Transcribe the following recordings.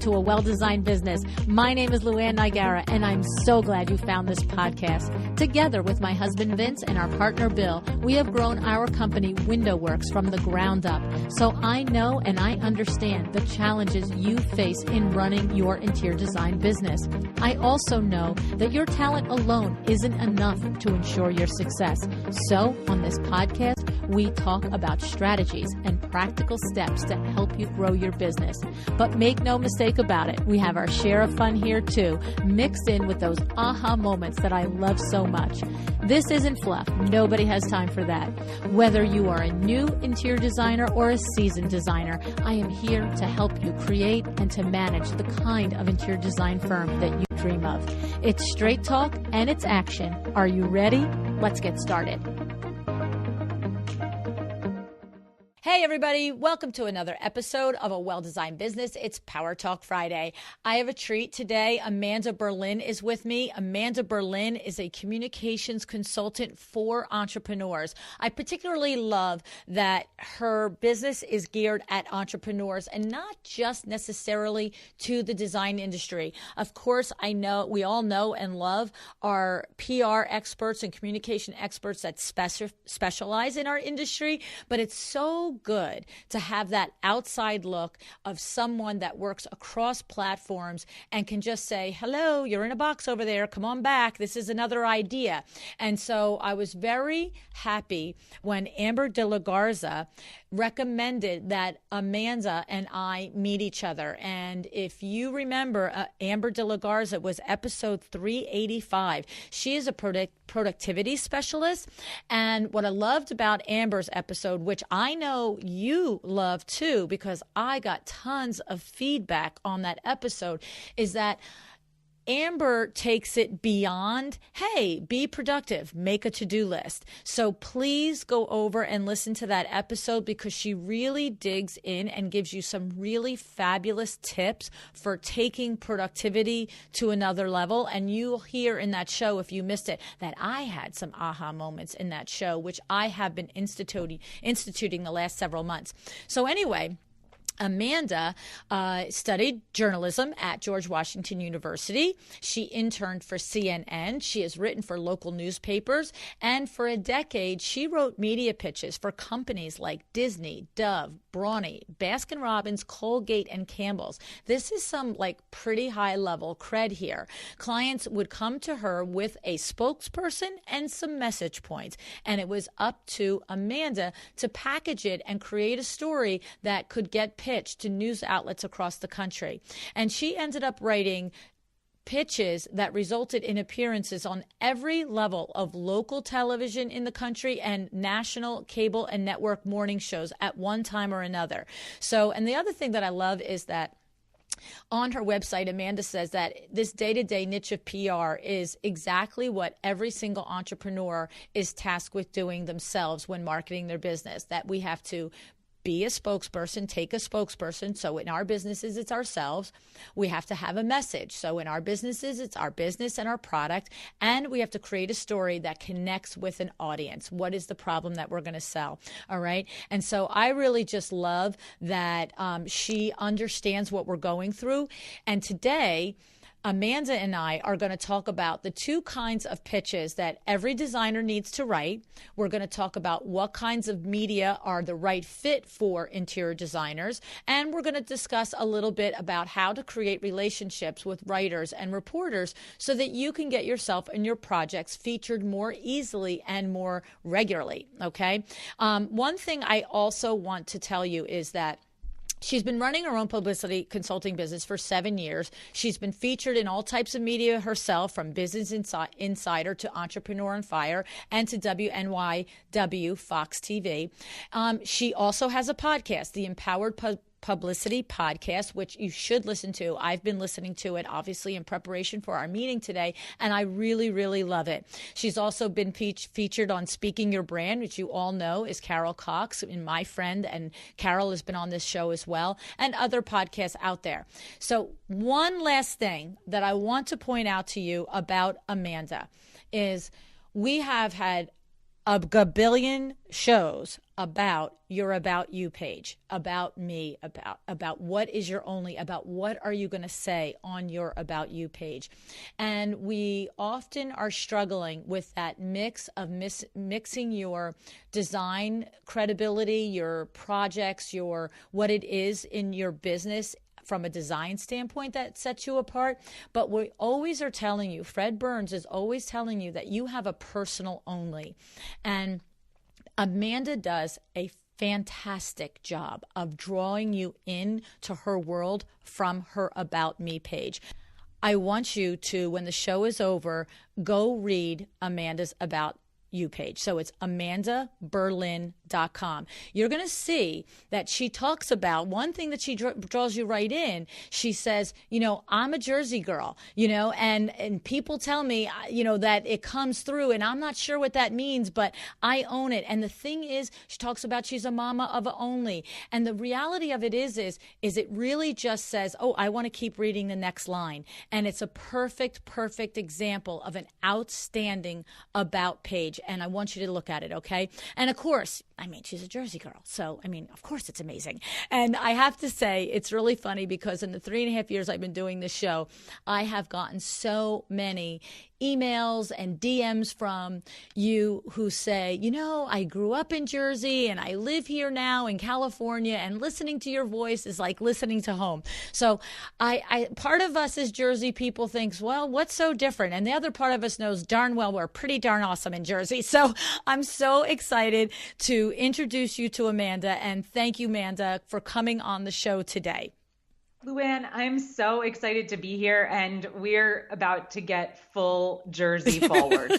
to A Well-Designed Business. My name is LuAnn, and I'm so glad you found this podcast. Together with my husband Vince and our partner Bill, we have grown our company WindowWorks from the ground up. So I know and I understand the challenges you face in running your interior design business. I also know that your talent alone isn't enough to ensure your success. So on this podcast, we talk about strategies and practical steps to help you grow your business. But make no mistake about it, we have our share of fun here too, mixed in with those aha moments that I love so much. This isn't fluff. Nobody has time for that. Whether you are a new interior designer or a seasoned designer, I am here to help you create and to manage the kind of interior design firm that you dream of. It's straight talk and it's action. Are you ready? Let's get started. Hey everybody, welcome to another episode of A Well-Designed Business. It's Power Talk Friday. I have a treat today. Amanda Berlin is with me. Amanda Berlin is a communications consultant for entrepreneurs. I particularly love that her business is geared at entrepreneurs and not just necessarily to the design industry. Of course, I know we all know and love our PR experts and communication experts that specialize in our industry, but it's so good to have that outside look of someone that works across platforms and can just say, hello, you're in a box over there. Come on back. This is another idea. And so I was very happy when Amber de la Garza recommended that Amanda and I meet each other. And if you remember, Amber de la Garza was episode 385. She is a productivity specialist. And what I loved about Amber's episode, which I know you love too, because I got tons of feedback on that episode, is that Amber takes it beyond, hey, be productive, make a to-do list. So please go over and listen to that episode because she really digs in and gives you some really fabulous tips for taking productivity to another level. And you'll hear in that show, if you missed it, that I had some aha moments in that show, which I have been instituting the last several months. So anyway, Amanda studied journalism at George Washington University. She interned for CNN. She has written for local newspapers. And for a decade, she wrote media pitches for companies like Disney, Dove, Brawny, Baskin-Robbins, Colgate, and Campbell's. This is some pretty high level cred here. Clients would come to her with a spokesperson and some message points. And it was up to Amanda to package it and create a story that could get pitched to news outlets across the country. And she ended up writing pitches that resulted in appearances on every level of local television in the country and national cable and network morning shows at one time or another. So, and the other thing that I love is that on her website, Amanda says that this day-to-day niche of PR is exactly what every single entrepreneur is tasked with doing themselves when marketing their business, that we have to be a spokesperson, take a spokesperson. So in our businesses, it's ourselves. We have to have a message. So in our businesses, it's our business and our product. And we have to create a story that connects with an audience. What is the problem that we're going to sell? All right. And so I really just love that she understands what we're going through. And today, Amanda and I are going to talk about the two kinds of pitches that every designer needs to write. We're going to talk about what kinds of media are the right fit for interior designers. And we're going to discuss a little bit about how to create relationships with writers and reporters so that you can get yourself and your projects featured more easily and more regularly. Okay. One thing I also want to tell you is that she's been running her own publicity consulting business for 7 years. She's been featured in all types of media herself, from Business Insider to Entrepreneur on Fire and to WNYW Fox TV. She also has a podcast, the Empowered Publicity Podcast, which you should listen to. I've been listening to it, obviously, in preparation for our meeting today, and I really, really love it. She's also been featured on Speaking Your Brand, which you all know is Carol Cox, and my friend, and Carol has been on this show as well, and other podcasts out there. So one last thing that I want to point out to you about Amanda is we have had a gabillion shows about your About You page, about me, about what is your only, about what are you going to say on your About You page. And we often are struggling with that mix of mixing your design credibility, your projects, your what it is in your business from a design standpoint that sets you apart. But we always are telling you, Fred Burns is always telling you that you have a personal only. And Amanda does a fantastic job of drawing you into her world from her About Me page. I want you to, when the show is over, go read Amanda's About You page. So it's amandaberlin.com. You're going to see that she talks about one thing that she draws you right in. She says, I'm a Jersey girl, and people tell me, that it comes through, and I'm not sure what that means, but I own it. And the thing is, she talks about she's a mama of a only. And the reality of it is it really just says, oh, I want to keep reading the next line. And it's a perfect example of an outstanding About page. And I want you to look at it, okay? And of course, she's a Jersey girl. So, of course it's amazing. And I have to say, it's really funny because in the 3.5 years I've been doing this show, I have gotten so many emails and DMs from you who say, I grew up in Jersey and I live here now in California, and listening to your voice is like listening to home. So I part of us as Jersey people thinks, well, what's so different? And the other part of us knows darn well we're pretty darn awesome in Jersey. So I'm so excited to introduce you to Amanda, and thank you, Amanda, for coming on the show today. LuAnn, I'm so excited to be here, and we're about to get full Jersey forward.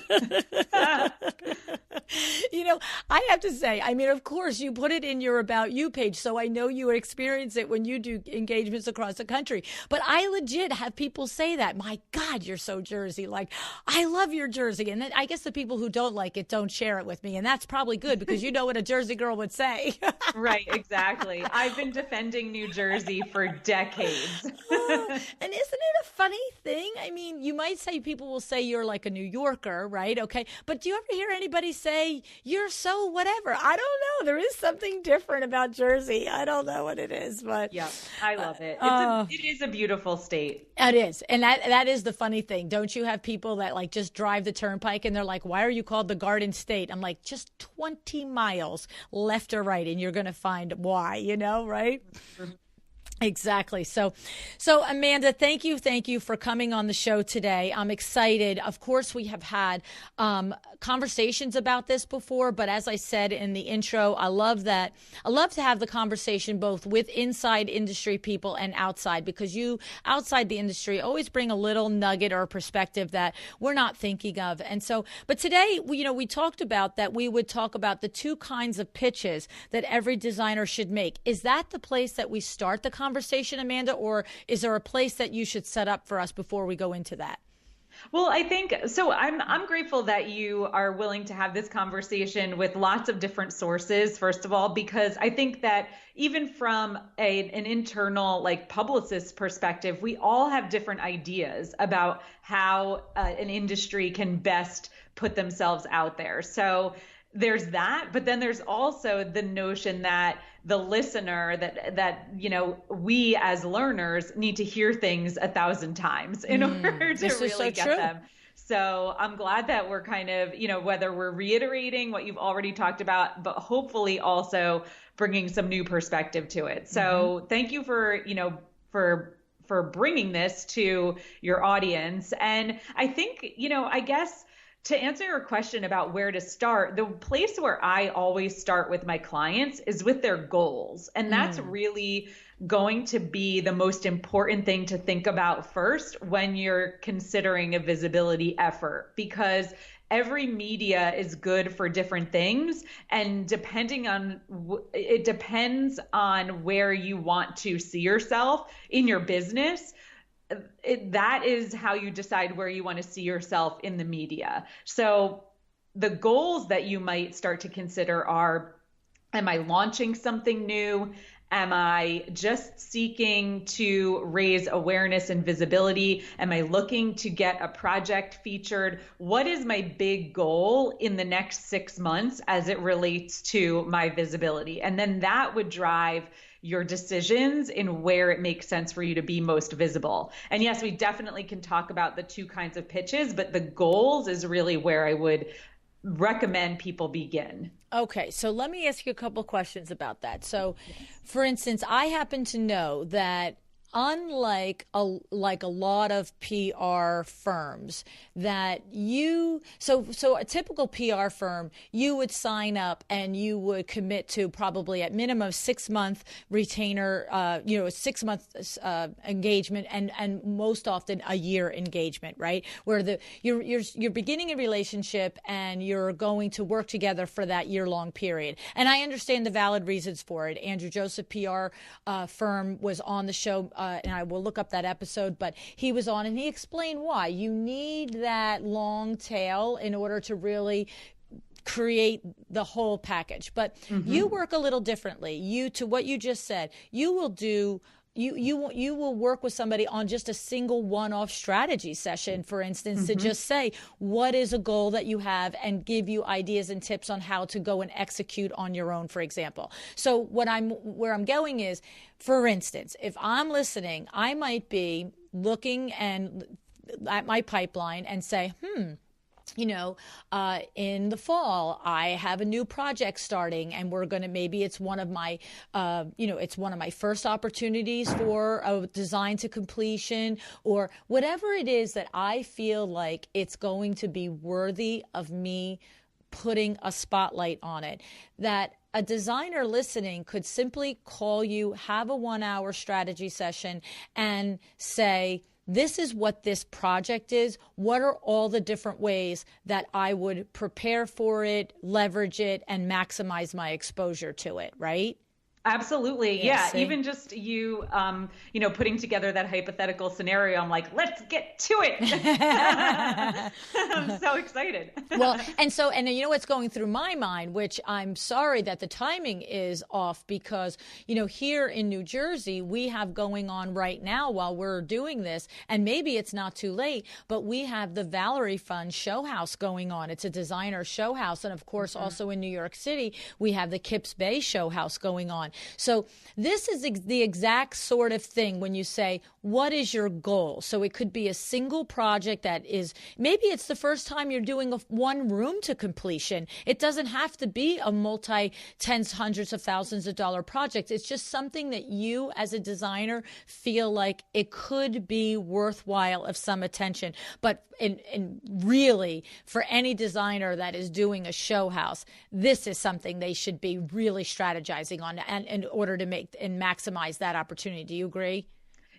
I have to say, of course, you put it in your About You page, so I know you experience it when you do engagements across the country. But I legit have people say that, my God, you're so Jersey. Like, I love your Jersey. And then I guess the people who don't like it don't share it with me. And that's probably good because you know what a Jersey girl would say. Right, exactly. I've been defending New Jersey for decades. And isn't it a funny thing? You might say, people will say you're like a New Yorker, right? Okay. But do you ever hear anybody say you're so whatever? I don't know. There is something different about Jersey. I don't know what it is, but yeah, I love it. It is a beautiful state. It is. And that is the funny thing. Don't you have people that like just drive the turnpike and they're like, why are you called the Garden State? I'm like, just 20 miles left or right, and you're going to find why, right? Mm-hmm. Exactly. So Amanda, thank you for coming on the show today. I'm excited. Of course, we have had conversations about this before, but as I said in the intro, I love to have the conversation both with inside industry people and outside, because you outside the industry always bring a little nugget or perspective that we're not thinking of. And so, but today, we talked about that we would talk about the two kinds of pitches that every designer should make. Is that the place that we start the conversation, Amanda, or is there a place that you should set up for us before we go into that? Well, I think so. I'm grateful that you are willing to have this conversation with lots of different sources, first of all, because I think that even from an internal publicist perspective, we all have different ideas about how an industry can best put themselves out there. So there's that, but then there's also the notion that the listener, that we as learners need to hear things 1,000 times in order to really get them. So I'm glad that we're kind of, whether we're reiterating what you've already talked about, but hopefully also bringing some new perspective to it. So thank you for bringing this to your audience. And I think, I guess, to answer your question about where to start, the place where I always start with my clients is with their goals. And that's really going to be the most important thing to think about first when you're considering a visibility effort, because every media is good for different things. And it depends on where you want to see yourself in your business. That is how you decide where you want to see yourself in the media. So the goals that you might start to consider are, am I launching something new? Am I just seeking to raise awareness and visibility? Am I looking to get a project featured? What is my big goal in the next 6 months as it relates to my visibility? And then that would drive your decisions in where it makes sense for you to be most visible. And yes, we definitely can talk about the two kinds of pitches, but the goals is really where I would recommend people begin. Okay, so let me ask you a couple questions about that. So, for instance, I happen to know that unlike a lot of PR firms that so a typical PR firm, you would sign up and you would commit to probably at minimum 6 month retainer, 6 month engagement, and most often a year engagement, right? Where you're beginning a relationship and you're going to work together for that year-long period. And I understand the valid reasons for it. Andrew Joseph PR firm was on the show. And I will look up that episode, but he was on and he explained why you need that long tail in order to really create the whole package. But you work a little differently. To what you just said, you will do. You will work with somebody on just a single one-off strategy session, for instance, to just say what is a goal that you have and give you ideas and tips on how to go and execute on your own, for example. So where I'm going is, for instance, if I'm listening, I might be looking at my pipeline and say, in the fall, I have a new project starting, and we're going to, maybe it's one of my, it's one of my first opportunities for a design to completion, or whatever it is that I feel like it's going to be worthy of me putting a spotlight on it. That a designer listening could simply call you, have a 1-hour strategy session, and say, this is what this project is. What are all the different ways that I would prepare for it, leverage it, and maximize my exposure to it, right? Absolutely. Yeah. Even just you, putting together that hypothetical scenario, I'm like, let's get to it. I'm so excited. Well, and you know what's going through my mind, which I'm sorry that the timing is off, because, here in New Jersey, we have going on right now while we're doing this, and maybe it's not too late, but we have the Valerie Fund Show House going on. It's a designer show house. And of course, also in New York City, we have the Kips Bay Show House going on. So this is the exact sort of thing when you say, what is your goal? So it could be a single project that is, maybe it's the first time you're doing one room to completion. It doesn't have to be a multi-tens, hundreds of thousands of dollar project. It's just something that you as a designer feel like it could be worthwhile of some attention. But and really, for any designer that is doing a show house, this is something they should be really strategizing on, and in order to make and maximize that opportunity. Do you agree?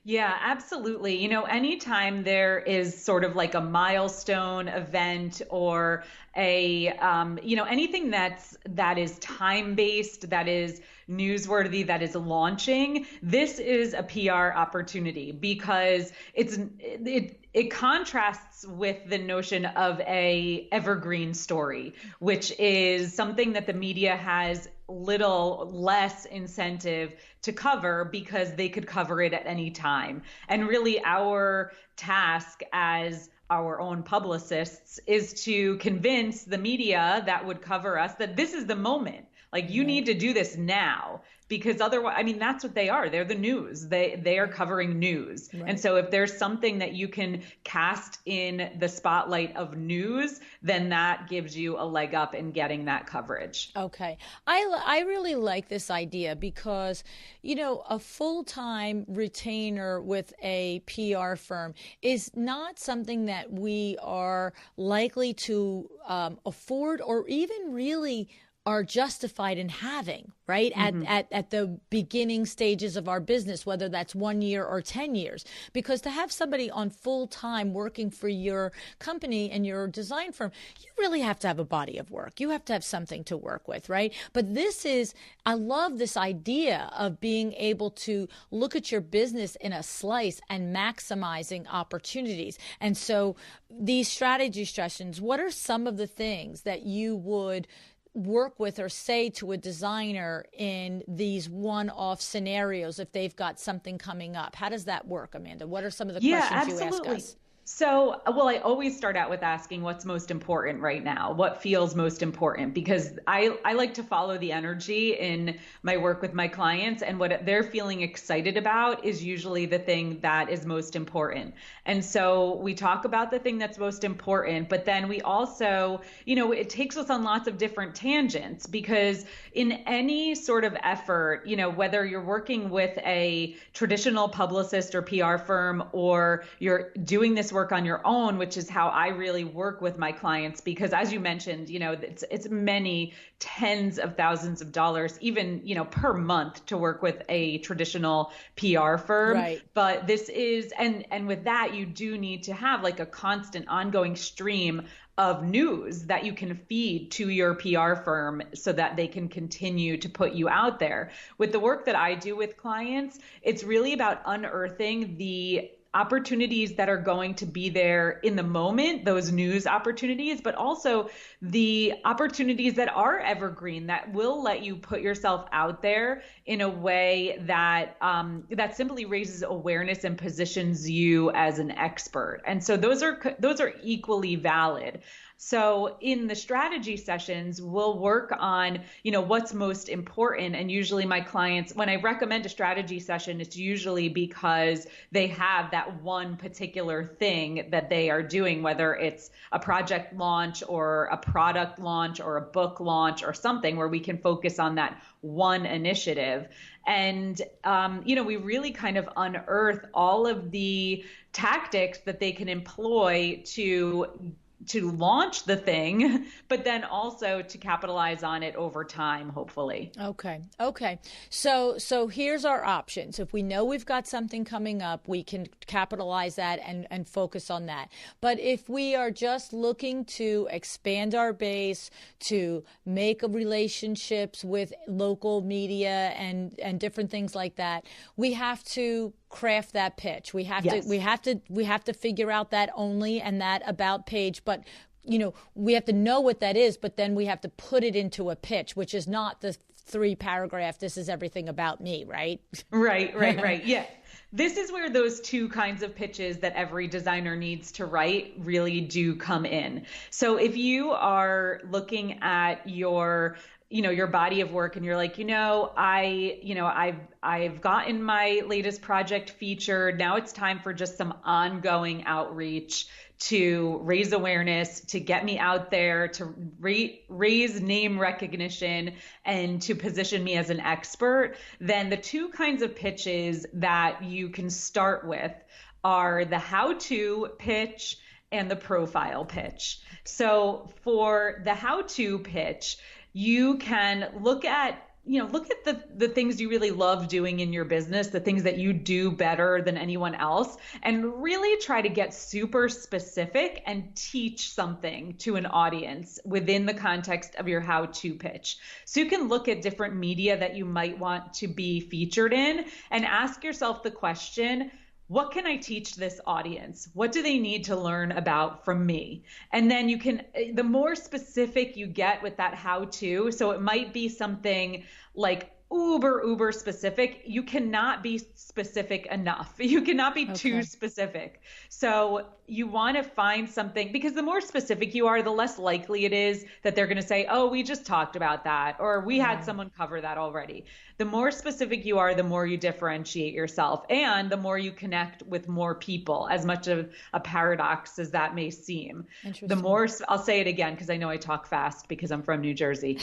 Yeah, absolutely. Anytime there is sort of like a milestone event or anything that is time-based, that is newsworthy, that is launching, this is a PR opportunity, because it contrasts with the notion of a evergreen story, which is something that the media has little less incentive to cover because they could cover it at any time. And really our task as our own publicists is to convince the media that would cover us that this is the moment. Like, you need to do this now, because otherwise, that's what they are. They're the news. They are covering news. Right. And so if there's something that you can cast in the spotlight of news, then that gives you a leg up in getting that coverage. Okay. I really like this idea because, a full-time retainer with a PR firm is not something that we are likely to afford, or even really are justified in having, right? At the beginning stages of our business, whether that's 1 year or 10 years. Because to have somebody on full time working for your company and your design firm, you really have to have a body of work. You have to have something to work with, right? But I love this idea of being able to look at your business in a slice and maximizing opportunities. And so these strategy sessions, what are some of the things that you would work with or say to a designer in these one-off scenarios if they've got something coming up? How does that work, Amanda? What are some of the questions you ask us? So, well, I always start out with asking what's most important right now, what feels most important, because I like to follow the energy in my work with my clients, and what they're feeling excited about is usually the thing that is most important. And so we talk about the thing that's most important, but then we also, it takes us on lots of different tangents, because in any sort of effort, whether you're working with a traditional publicist or PR firm, or you're doing this work on your own, which is how I really work with my clients, because as you mentioned, it's many tens of thousands of dollars, even, per month to work with a traditional PR firm. Right. But this is, and with that, you do need to have like a constant ongoing stream of news that you can feed to your PR firm so that they can continue to put you out there. With the work that I do with clients, it's really about unearthing the opportunities that are going to be there in the moment, those news opportunities, but also the opportunities that are evergreen, that will let you put yourself out there in a way that that simply raises awareness and positions you as an expert. And so those are equally valid. So in the strategy sessions, we'll work on, what's most important. And usually my clients, when I recommend a strategy session, it's usually because they have that one particular thing that they are doing, whether it's a project launch or a product launch or a book launch or something where we can focus on that one initiative. And, we really kind of unearth all of the tactics that they can employ to launch the thing, but then also to capitalize on it over time, hopefully. Okay. So here's our options. If we know we've got something coming up, we can capitalize that and focus on that. But if we are just looking to expand our base, to make relationships with local media and different things like that, we have to craft that pitch. We have to figure out that only and that about page, but we have to know what that is, but then we have to put it into a pitch, which is not the 3-paragraph, this is everything about me, right? Right. Yeah. This is where those two kinds of pitches that every designer needs to write really do come in. So if you are looking at your body of work and you're like, I've gotten my latest project featured. Now it's time for just some ongoing outreach to raise awareness, to get me out there, to raise name recognition, and to position me as an expert. Then the two kinds of pitches that you can start with are the how-to pitch and the profile pitch. So for the how-to pitch, you can look at the things you really love doing in your business, the things that you do better than anyone else, and really try to get super specific and teach something to an audience within the context of your how-to pitch. So you can look at different media that you might want to be featured in and ask yourself the question, what can I teach this audience? What do they need to learn about from me? And then the more specific you get with that how-to, so it might be something like uber specific. You cannot be specific enough. You cannot be too specific. So you want to find something, because the more specific you are, the less likely it is that they're going to say, oh, we just talked about that, or we had someone cover that already. The more specific you are, the more you differentiate yourself, and the more you connect with more people, as much of a paradox as that may seem. The more, I'll say it again, because I know I talk fast because I'm from New Jersey.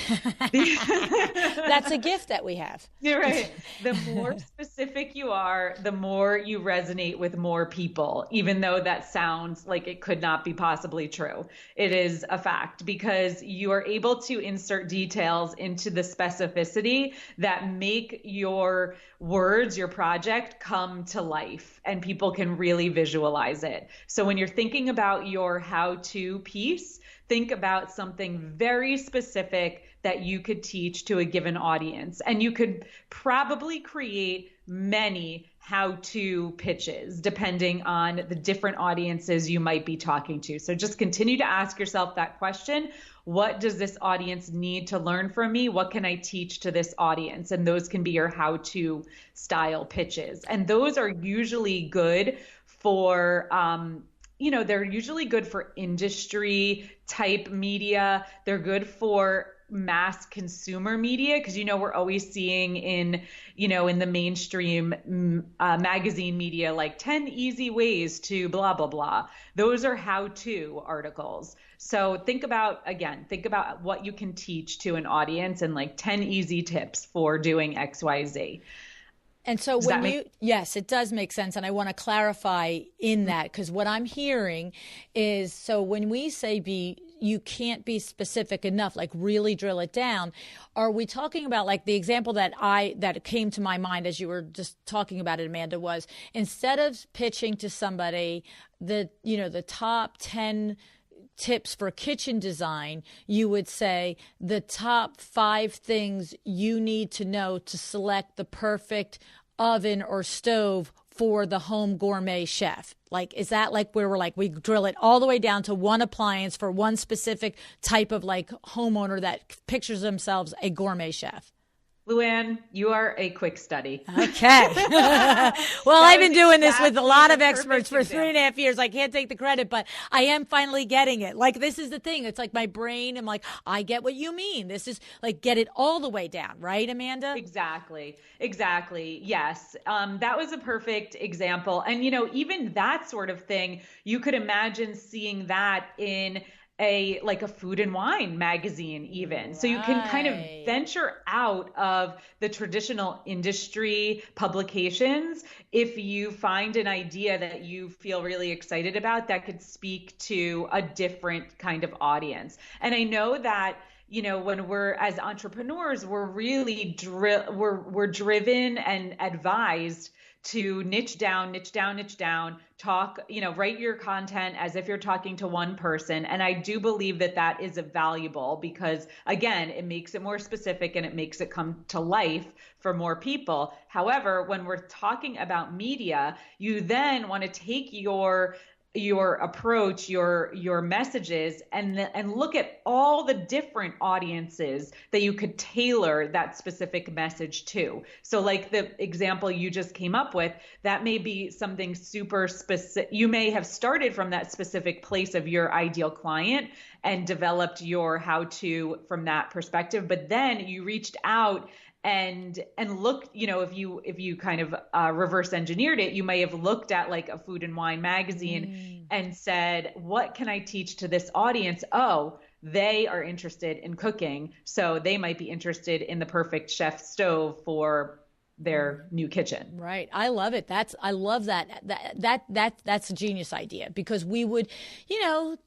That's a gift that we have. You're right. The more specific you are, the more you resonate with more people, even though that sounds like it could not be possibly true. It is a fact, because you are able to insert details into the specificity that make your words, your project, come to life, and people can really visualize it. So when you're thinking about your how-to piece, think about something very specific that you could teach to a given audience. And you could probably create many how-to pitches depending on the different audiences you might be talking to. So just continue to ask yourself that question. What does this audience need to learn from me? What can I teach to this audience? And those can be your how-to style pitches. And those are usually good for, they're usually good for industry type media. They're good for mass consumer media because we're always seeing in the mainstream magazine media like 10 easy ways to blah blah blah. Those are how-to articles. So think about what you can teach to an audience and like 10 easy tips for doing XYZ. And so yes, it does make sense. And I want to clarify in that, because what I'm hearing is, so when we say you can't be specific enough, like really drill it down, are we talking about like the example that came to my mind as you were just talking about it, Amanda, was instead of pitching to somebody the top 10 tips for kitchen design, you would say the top 5 things you need to know to select the perfect oven or stove for the home gourmet chef. Like, is that like where we drill it all the way down to one appliance for one specific type of like homeowner that pictures themselves a gourmet chef? LuAnn, you are a quick study. Okay. Well, I've been doing this with a lot of experts for 3.5 years. I can't take the credit, but I am finally getting it. Like, this is the thing. It's like my brain. I'm like, I get what you mean. This is like, get it all the way down. Right, Amanda? Exactly. Yes. That was a perfect example. And, even that sort of thing, you could imagine seeing that in a food and wine magazine even. Right. So you can kind of venture out of the traditional industry publications if you find an idea that you feel really excited about that could speak to a different kind of audience. And I know that when we're as entrepreneurs, we're really we're driven and advised to niche down, talk, write your content as if you're talking to one person. And I do believe that is valuable because, again, it makes it more specific and it makes it come to life for more people. However, when we're talking about media, you then want to take your approach, your messages, and look at all the different audiences that you could tailor that specific message to. So like the example you just came up with, that may be something super specific. You may have started from that specific place of your ideal client and developed your how-to from that perspective, but then you reached out and look, if you kind of reverse engineered it, you may have looked at like a food and wine magazine and said, what can I teach to this audience? Oh, they are interested in cooking, so they might be interested in the perfect chef stove for their new kitchen. Right. I love it. I love that. That's a genius idea, because we would,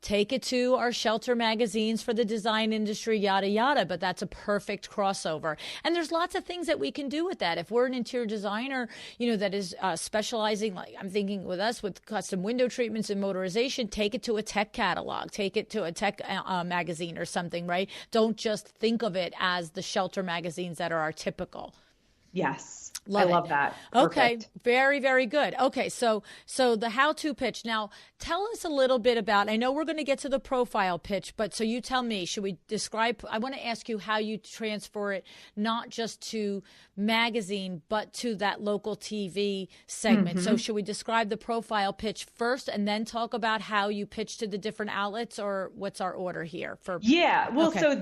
take it to our shelter magazines for the design industry, yada, yada, but that's a perfect crossover. And there's lots of things that we can do with that. If we're an interior designer, that is specializing, like I'm thinking with us with custom window treatments and motorization, take it to a tech catalog, take it to a tech magazine or something, right? Don't just think of it as the shelter magazines that are our typical. Yes. I love that. Perfect. Okay. Very, very good. Okay. So the how-to pitch. Now tell us a little bit about, I know we're going to get to the profile pitch, but so you tell me, should we describe, I want to ask you how you transfer it, not just to magazine, but to that local TV segment. Mm-hmm. So should we describe the profile pitch first and then talk about how you pitch to the different outlets, or what's our order here for? Yeah. Well, okay. So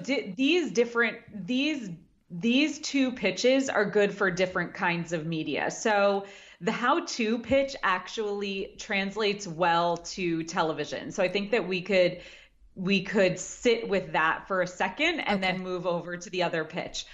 these two pitches are good for different kinds of media. So the how-to pitch actually translates well to television. So I think that we could sit with that for a second and then move over to the other pitch.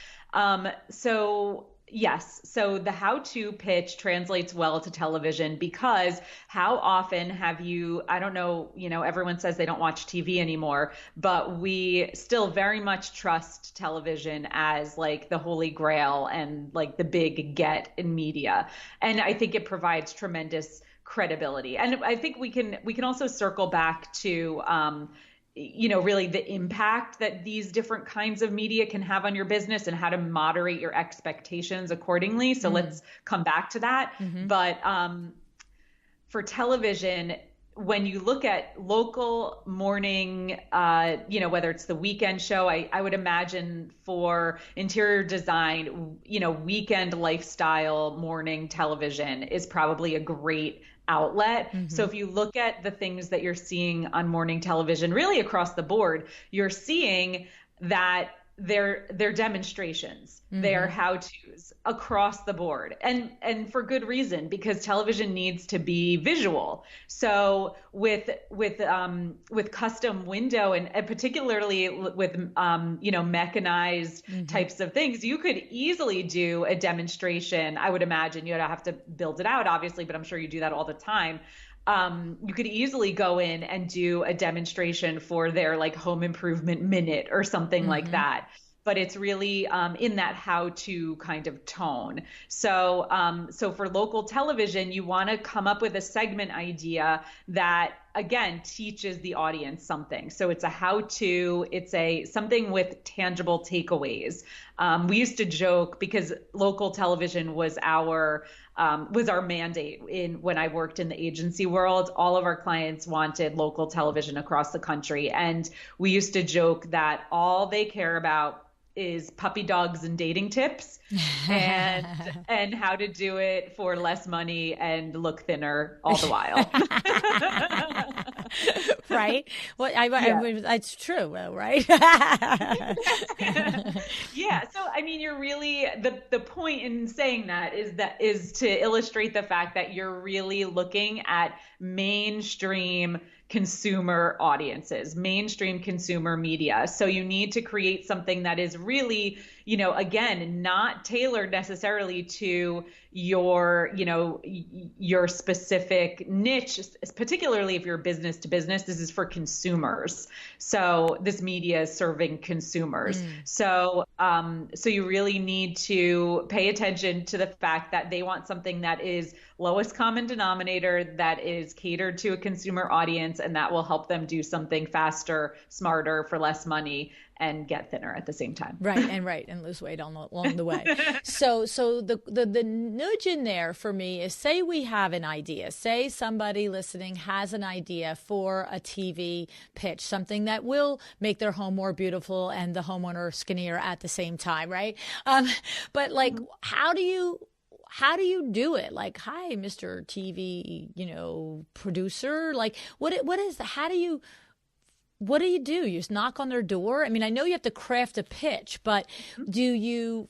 Yes. So the how-to pitch translates well to television because how often have you, I don't know, everyone says they don't watch TV anymore, but we still very much trust television as like the holy grail and like the big get in media. And I think it provides tremendous credibility. And I think we can also circle back to, really the impact that these different kinds of media can have on your business and how to moderate your expectations accordingly. So let's come back to that. But for television, when you look at local morning, whether it's the weekend show, I would imagine for interior design, weekend lifestyle morning television is probably a great outlet. So if you look at the things that you're seeing on morning television, really across the board, you're seeing that they're demonstrations, they're how-tos across the board, and for good reason, because television needs to be visual. So with custom window and particularly with mechanized types of things, you could easily do a demonstration. I would imagine you'd have to build it out, obviously, but I'm sure you do that all the time. You could easily go in and do a demonstration for their like home improvement minute or something like that. But it's really in that how-to kind of tone. So for local television, you want to come up with a segment idea that, again, teaches the audience something. So it's a how-to, it's something with tangible takeaways. We used to joke, because local television was our mandate when I worked in the agency world. All of our clients wanted local television across the country. And we used to joke that all they care about is puppy dogs and dating tips and how to do it for less money and look thinner all the while. Right. Well, it's true, right? Yeah. So, I mean, you're really, the point in saying that is to illustrate the fact that you're really looking at mainstream consumer audiences, mainstream consumer media. So you need to create something that is really, again, not tailored necessarily to your specific niche, particularly if you're business to business. This is for consumers. So this media is serving consumers. So you really need to pay attention to the fact that they want something that is lowest common denominator, that is catered to a consumer audience, and that will help them do something faster, smarter, for less money, and get thinner at the same time. Right, and lose weight along the way. So the nudge in there for me is, say we have an idea. Say somebody listening has an idea for a TV pitch, something that will make their home more beautiful and the homeowner skinnier at the same time, right? But like, how do you do it? Like, hi, Mr. TV, producer. Like, what is what do? You just knock on their door? I mean, I know you have to craft a pitch, but do you,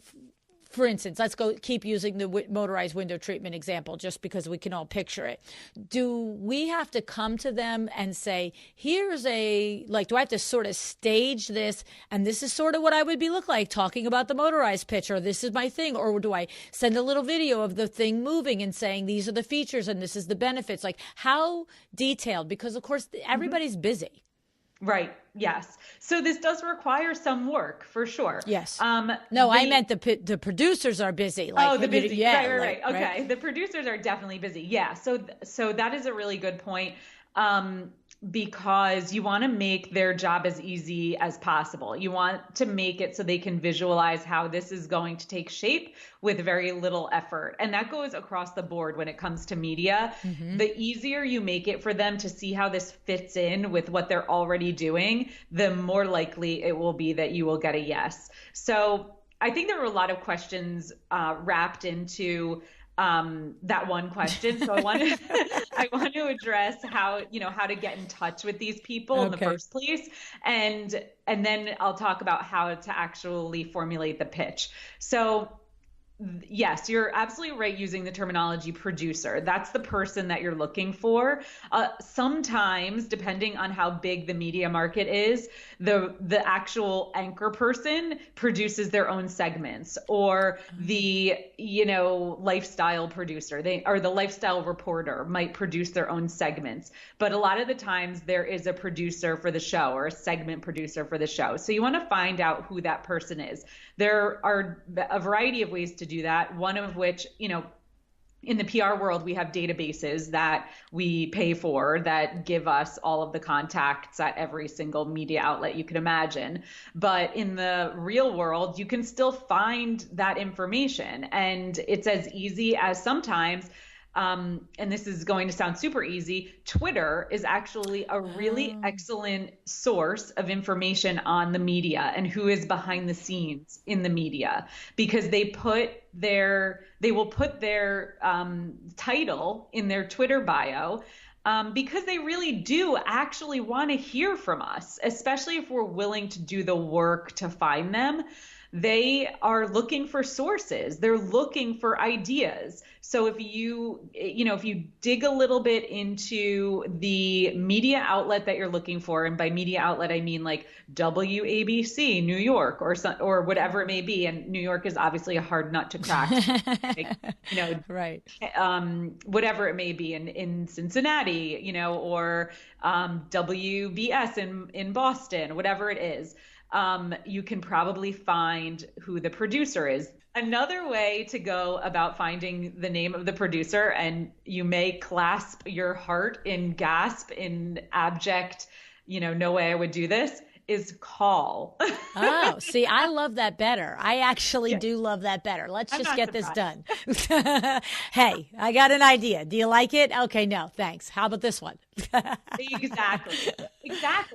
for instance, let's keep using the motorized window treatment example, just because we can all picture it. Do we have to come to them and say, do I have to sort of stage this, and this is sort of what I would look like talking about the motorized pitch, or this is my thing, or do I send a little video of the thing moving and saying, these are the features and this is the benefits? Like, how detailed? Because of course everybody's busy. Right. Yes. So this does require some work, for sure. Yes. I meant the producers are busy. Like, the busy. Yeah. Right. Okay. Right? The producers are definitely busy. Yeah. So that is a really good point. Because you want to make their job as easy as possible. You want to make it so they can visualize how this is going to take shape with very little effort. And that goes across the board when it comes to media. The easier you make it for them to see how this fits in with what they're already doing, the more likely it will be that you will get a yes. So I think there were a lot of questions wrapped into that one question. So I want to address how to get in touch with these people in the first place. And then I'll talk about how to actually formulate the pitch. So yes, you're absolutely right using the terminology producer. That's the person that you're looking for. Sometimes, depending on how big the media market is, the actual anchor person produces their own segments, or the lifestyle producer, the lifestyle reporter might produce their own segments. But a lot of the times there is a producer for the show, or a segment producer for the show. So you want to find out who that person is. There are a variety of ways to do that. One of which, in the PR world, we have databases that we pay for that give us all of the contacts at every single media outlet you can imagine. But in the real world, you can still find that information. And it's as easy as sometimes, and this is going to sound super easy, Twitter is actually a really excellent source of information on the media and who is behind the scenes in the media, because they will put their title in their Twitter bio, because they really do actually want to hear from us, especially if we're willing to do the work to find them. They are looking for sources. They're looking for ideas. So if you dig a little bit into the media outlet that you're looking for, and by media outlet, I mean like WABC, New York, or whatever it may be. And New York is obviously a hard nut to crack, right. Whatever it may be in Cincinnati, or WBS in Boston, whatever it is. You can probably find who the producer is. Another way to go about finding the name of the producer, and you may clasp your heart in gasp in abject, no way I would do this, is call. Oh, see, I love that better. I actually do love that better. Let's just get this done. Hey, I got an idea. Do you like it? Okay, no, thanks. How about this one? Exactly.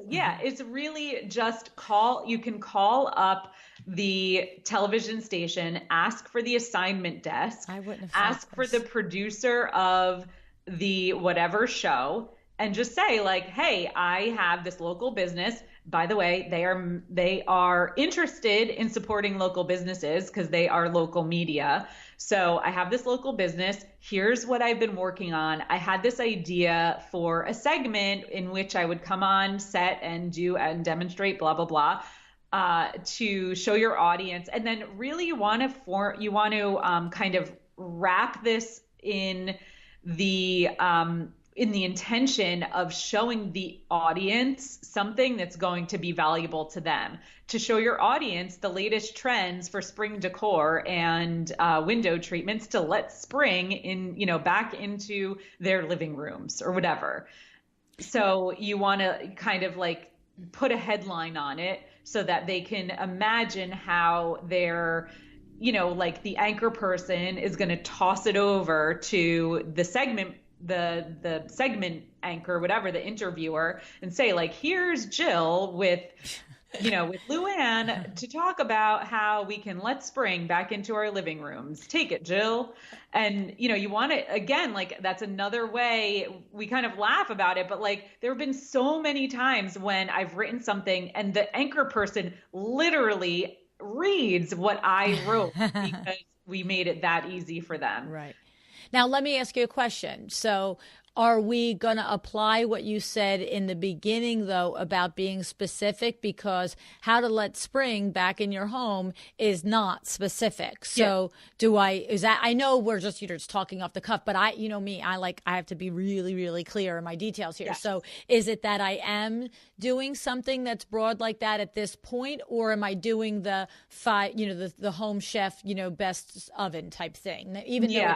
Yeah, it's really just call. You can call up the television station, ask for the assignment desk, ask for the producer of the whatever show, and just say like, hey, I have this local business. By the way, they are interested in supporting local businesses because they are local media. So I have this local business. Here's what I've been working on. I had this idea for a segment in which I would come on set and do and demonstrate blah, blah, blah, to show your audience. And then really you want to kind of wrap this in the intention of showing the audience something that's going to be valuable to them, to show your audience the latest trends for spring decor and window treatments to let spring back into their living rooms or whatever. So you want to kind of like put a headline on it so that they can imagine how their like the anchor person is going to toss it over to the segment anchor, whatever, the interviewer, and say like, here's Jill with LuAnn to talk about how we can let spring back into our living rooms. Take it, Jill. And, you want to, again, like that's another way we kind of laugh about it. But like, there have been so many times when I've written something and the anchor person literally reads what I wrote because we made it that easy for them. Right. Now, let me ask you a question. So are we going to apply what you said in the beginning, though, about being specific? Because how to let spring back in your home is not specific. So I know we're just, you're just talking off the cuff, but I have to be really, really clear in my details here. Yes. So is it that I am doing something that's broad like that at this point, or am I doing the Home Chef, best oven type thing? Even though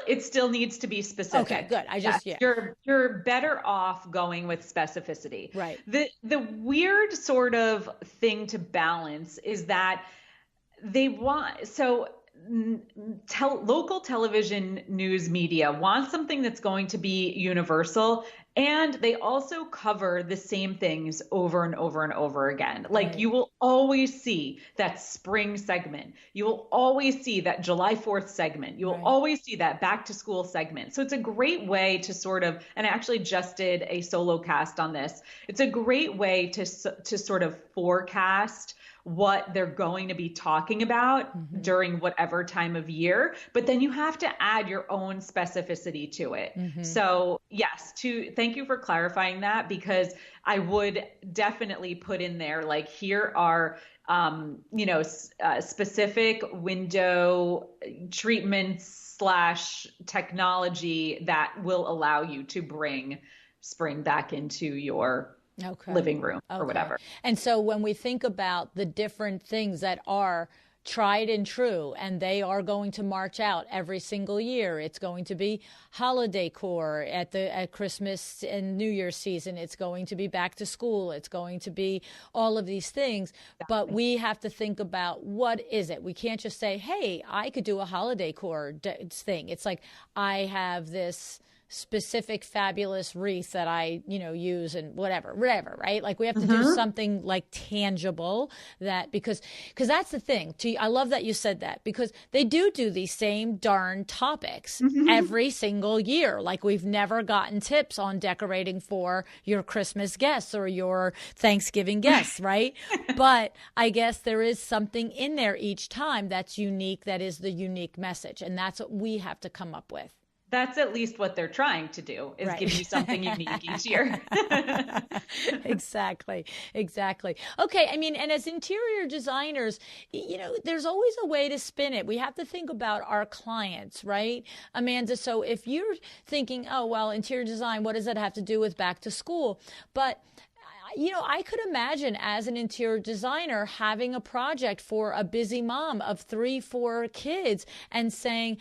it still needs to be specific. Okay, good. You're better off going with specificity. Right. The weird sort of thing to balance is that local television news media wants something that's going to be universal, and they also cover the same things over and over and over again. Like right. You will always see that spring segment. You will always see that July 4th segment. You will right. always see that back to school segment. So it's a great way to sort of, and I actually just did a solo cast on this. It's a great way to sort of forecast what they're going to be talking about mm-hmm. during whatever time of year, but then you have to add your own specificity to it. Mm-hmm. So yes, thank you for clarifying that, because I would definitely put in there, like, here are, specific window treatments / technology that will allow you to bring spring back into your living room or whatever. And so when we think about the different things that are tried and true, and they are going to march out every single year. It's going to be holiday core at Christmas and New Year's season. It's going to be back to school. It's going to be all of these things. But we have to think about, what is it? We can't just say, hey, I could do a holiday core thing. It's like, I have this specific fabulous wreath that I, use and whatever, right? Like, we have to do something like tangible, that because that's the thing. I love that you said that, because they do these same darn topics every single year. Like, we've never gotten tips on decorating for your Christmas guests or your Thanksgiving guests, right? But I guess there is something in there each time that's unique, that is the unique message. And that's what we have to come up with. That's at least what they're trying to do, is give you something unique each year. Exactly. Okay. I mean, and as interior designers, there's always a way to spin it. We have to think about our clients, right, Amanda? So if you're thinking, oh, well, interior design, what does that have to do with back to school? But I could imagine, as an interior designer, having a project for a busy mom of 3-4 kids and saying,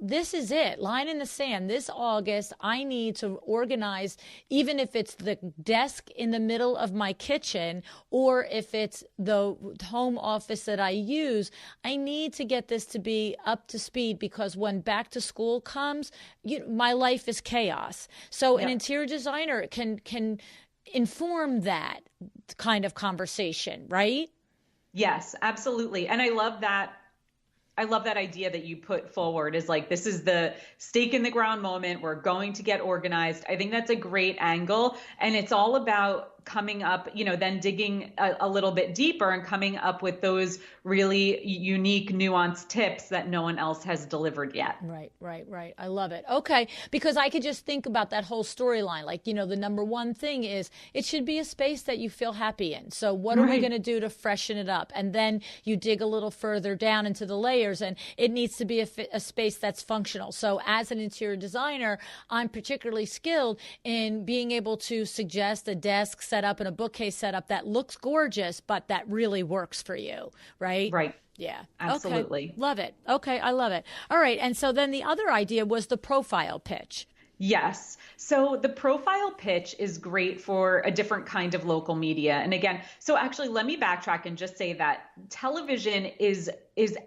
this is it, line in the sand. This August, I need to organize, even if it's the desk in the middle of my kitchen, or if it's the home office that I use, I need to get this to be up to speed, because when back to school comes, my life is chaos. So an interior designer can inform that kind of conversation, right? Yes, absolutely. And I love that idea that you put forward, is like, this is the stake in the ground moment. We're going to get organized. I think that's a great angle. And it's all about coming up, then digging a little bit deeper and coming up with those really unique, nuanced tips that no one else has delivered yet. Right. I love it. Okay. Because I could just think about that whole storyline. Like, the number one thing is, it should be a space that you feel happy in. So what are we going to do to freshen it up? And then you dig a little further down into the layers, and it needs to be a space that's functional. So as an interior designer, I'm particularly skilled in being able to suggest a desk set up and a bookcase set up that looks gorgeous, but that really works for you, right? Right. Yeah. Absolutely. Okay. Love it. Okay. I love it. All right. And so then the other idea was the profile pitch. Yes. So the profile pitch is great for a different kind of local media. And again, so actually let me backtrack and just say that television is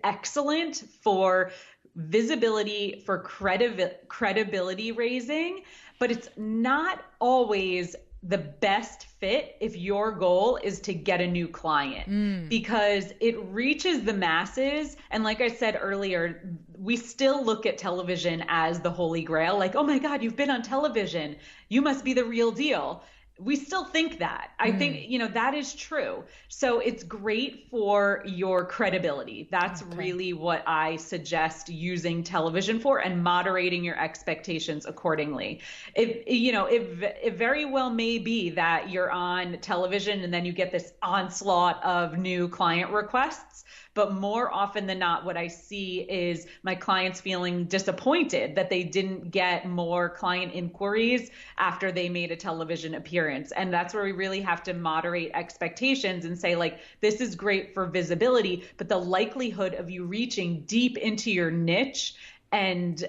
excellent for visibility, for credibility raising, but it's not always the best fit if your goal is to get a new client, because it reaches the masses. And like I said earlier, we still look at television as the holy grail. Like, oh my God, you've been on television, you must be the real deal. We still think that. I think, that is true. So it's great for your credibility. That's really what I suggest using television for, and moderating your expectations accordingly. It very well may be that you're on television and then you get this onslaught of new client requests. But more often than not, what I see is my clients feeling disappointed that they didn't get more client inquiries after they made a television appearance. And that's where we really have to moderate expectations and say, like, this is great for visibility, but the likelihood of you reaching deep into your niche and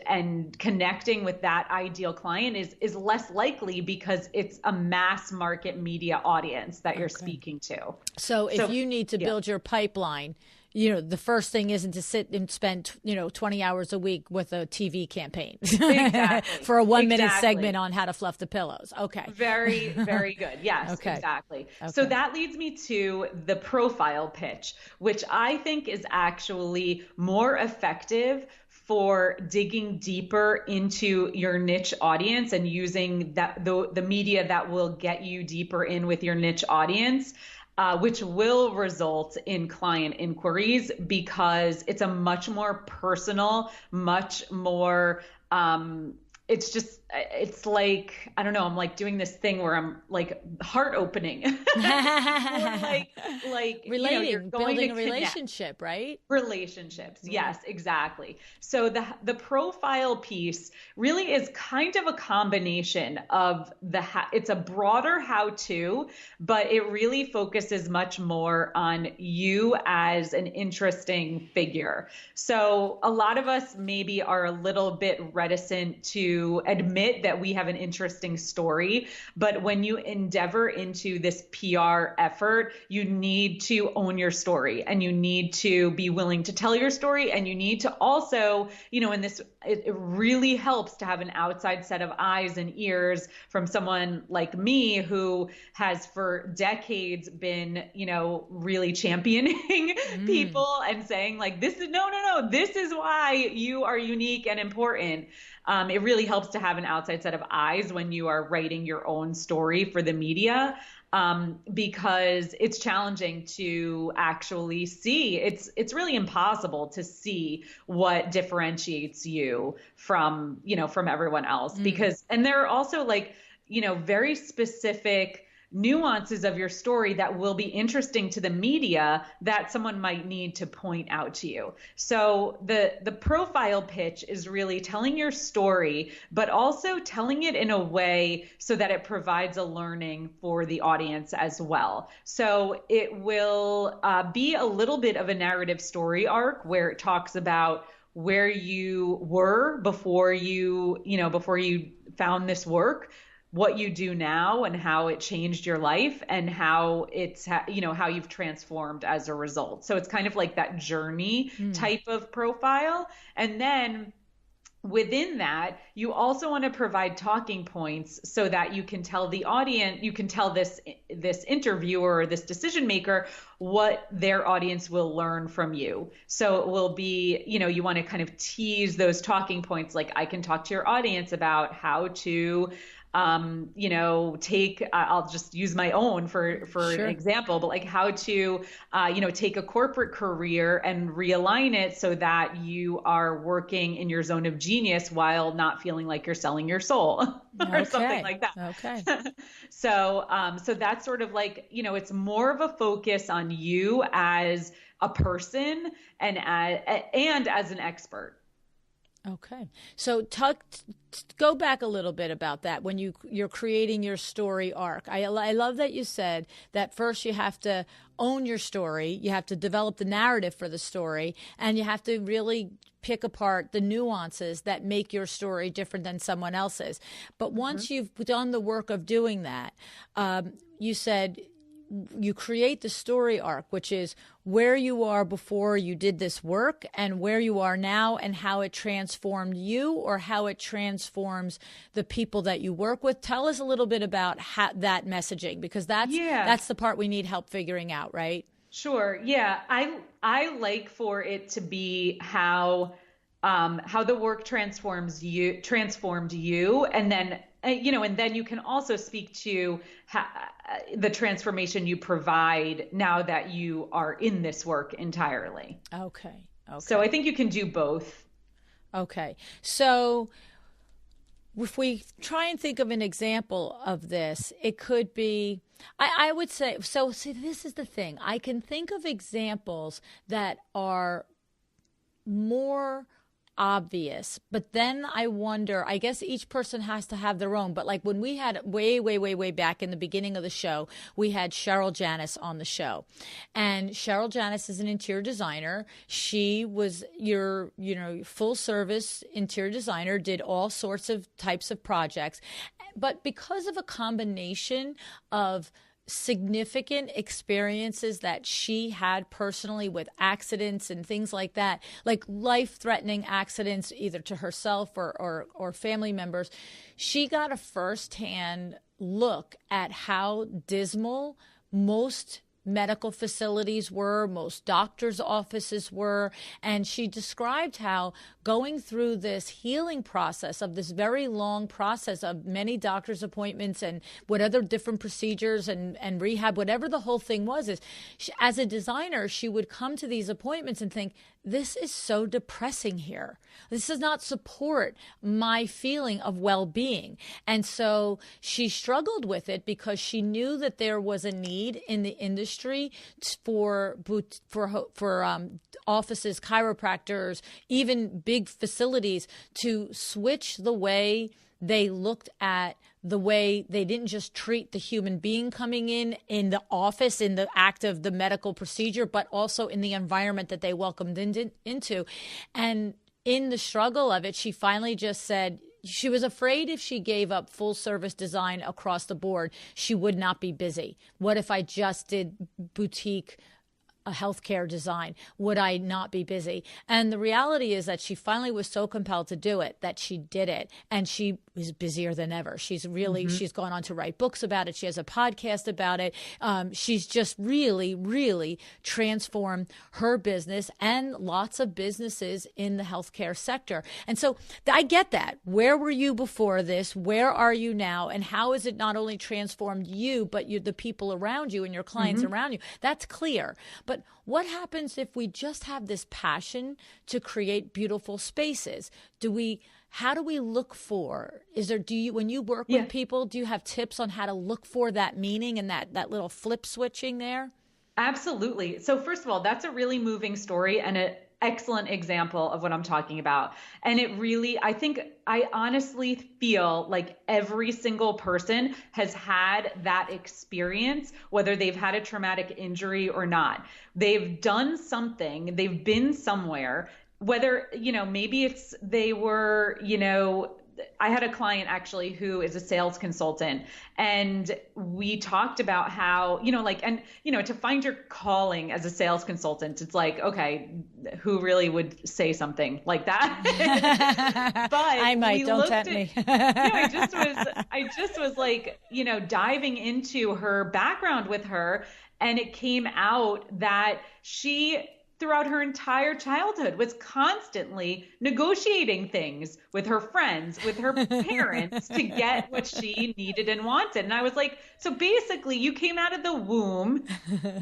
connecting with that ideal client is less likely, because it's a mass market media audience that you're speaking to. So if you need to build your pipeline, the first thing isn't to sit and spend, 20 hours a week with a TV campaign for a 1-minute segment on how to fluff the pillows. Okay. Very, very good. Yes, exactly. Okay. So that leads me to the profile pitch, which I think is actually more effective for digging deeper into your niche audience and using the media that will get you deeper in with your niche audience. Which will result in client inquiries, because it's a much more personal, much more it's just, it's like, I don't know, I'm like doing this thing where I'm like heart opening. More you're Relating, going to building a connect. relationship, right? Relationships. Right. Yes, exactly. So the profile piece really is kind of a combination of it's a broader how to, but it really focuses much more on you as an interesting figure. So a lot of us maybe are a little bit reticent to admit that we have an interesting story, but when you endeavor into this PR effort, you need to own your story and you need to be willing to tell your story. And you need to also, in this, it really helps to have an outside set of eyes and ears from someone like me who has for decades been, really championing people and saying like, this is no, this is why you are unique and important. It really helps to have an outside set of eyes when you are writing your own story for the media, because it's challenging to actually see. It's really impossible to see what differentiates you from everyone else, because, and there are also like, very specific nuances of your story that will be interesting to the media that someone might need to point out to you. So the profile pitch is really telling your story, but also telling it in a way so that it provides a learning for the audience as well. So it will be a little bit of a narrative story arc where it talks about where you were before you found this work, what you do now and how it changed your life, and how how you've transformed as a result. So it's kind of like that journey type of profile. And then within that, you also want to provide talking points so that you can tell the audience, you can tell this interviewer or this decision maker what their audience will learn from you. So it will be, you want to kind of tease those talking points. Like, I can talk to your audience about how to I'll just use my own for Sure. an example, but like how to, take a corporate career and realign it so that you are working in your zone of genius while not feeling like you're selling your soul or something like that. Okay. So that's sort of like, it's more of a focus on you as a person and as an expert. Okay. So go back a little bit about that when you're creating your story arc. I love that you said that first you have to own your story, you have to develop the narrative for the story, and you have to really pick apart the nuances that make your story different than someone else's. But once you've done the work of doing that, you said you create the story arc, which is where you are before you did this work and where you are now and how it transformed you or how it transforms the people that you work with. Tell us a little bit about that messaging, because that's the part we need help figuring out, right? Sure. Yeah. I like for it to be how the work transformed you. And then, and then you can also speak to the transformation you provide now that you are in this work entirely. Okay. So I think you can do both. Okay. So if we try and think of an example of this, it could be, I would say, so see, this is the thing. I can think of examples that are more obvious, but then I wonder, I guess each person has to have their own, but like when we had way back in the beginning of the show, we had Cheryl Janis on the show, and Cheryl Janis is an interior designer. She was your full service interior designer, did all sorts of types of projects, but because of a combination of significant experiences that she had personally with accidents and things like that, like life-threatening accidents either to herself or family members, she got a first-hand look at how dismal most medical facilities were, most doctors' offices were. And she described how going through this healing process of this very long process of many doctor's appointments and whatever different procedures and rehab, whatever the whole thing was, is she, as a designer, she would come to these appointments and think, this is so depressing here. This does not support my feeling of well-being. And so she struggled with it because she knew that there was a need in the industry for offices, chiropractors, even big facilities to switch the way they looked at the way they didn't just treat the human being coming in the office, in the act of the medical procedure, but also in the environment that they welcomed into. And in the struggle of it, she finally just said she was afraid if she gave up full service design across the board, she would not be busy. What if I just did boutique a healthcare design? Would I not be busy? And the reality is that she finally was so compelled to do it that she did it. And she is busier than ever. She's really, she's gone on to write books about it. She has a podcast about it. She's just really, really transformed her business and lots of businesses in the healthcare sector. And so I get that. Where were you before this? Where are you now? And how has it not only transformed you, but the people around you and your clients around you? That's clear. But what happens if we just have this passion to create beautiful spaces? How do we look for, when you work with people, do you have tips on how to look for that meaning and that little flip switching there? Absolutely. So first of all, that's a really moving story and an excellent example of what I'm talking about. And it really, I honestly feel like every single person has had that experience, whether they've had a traumatic injury or not. They've done something, they've been somewhere, whether, maybe they were, I had a client actually who is a sales consultant, and we talked about how, to find your calling as a sales consultant, it's like, okay, who really would say something like that? But I might, don't tempt me. I just was like, diving into her background with her, and it came out that she, throughout her entire childhood, was constantly negotiating things with her friends, with her parents to get what she needed and wanted. And I was like, so basically you came out of the womb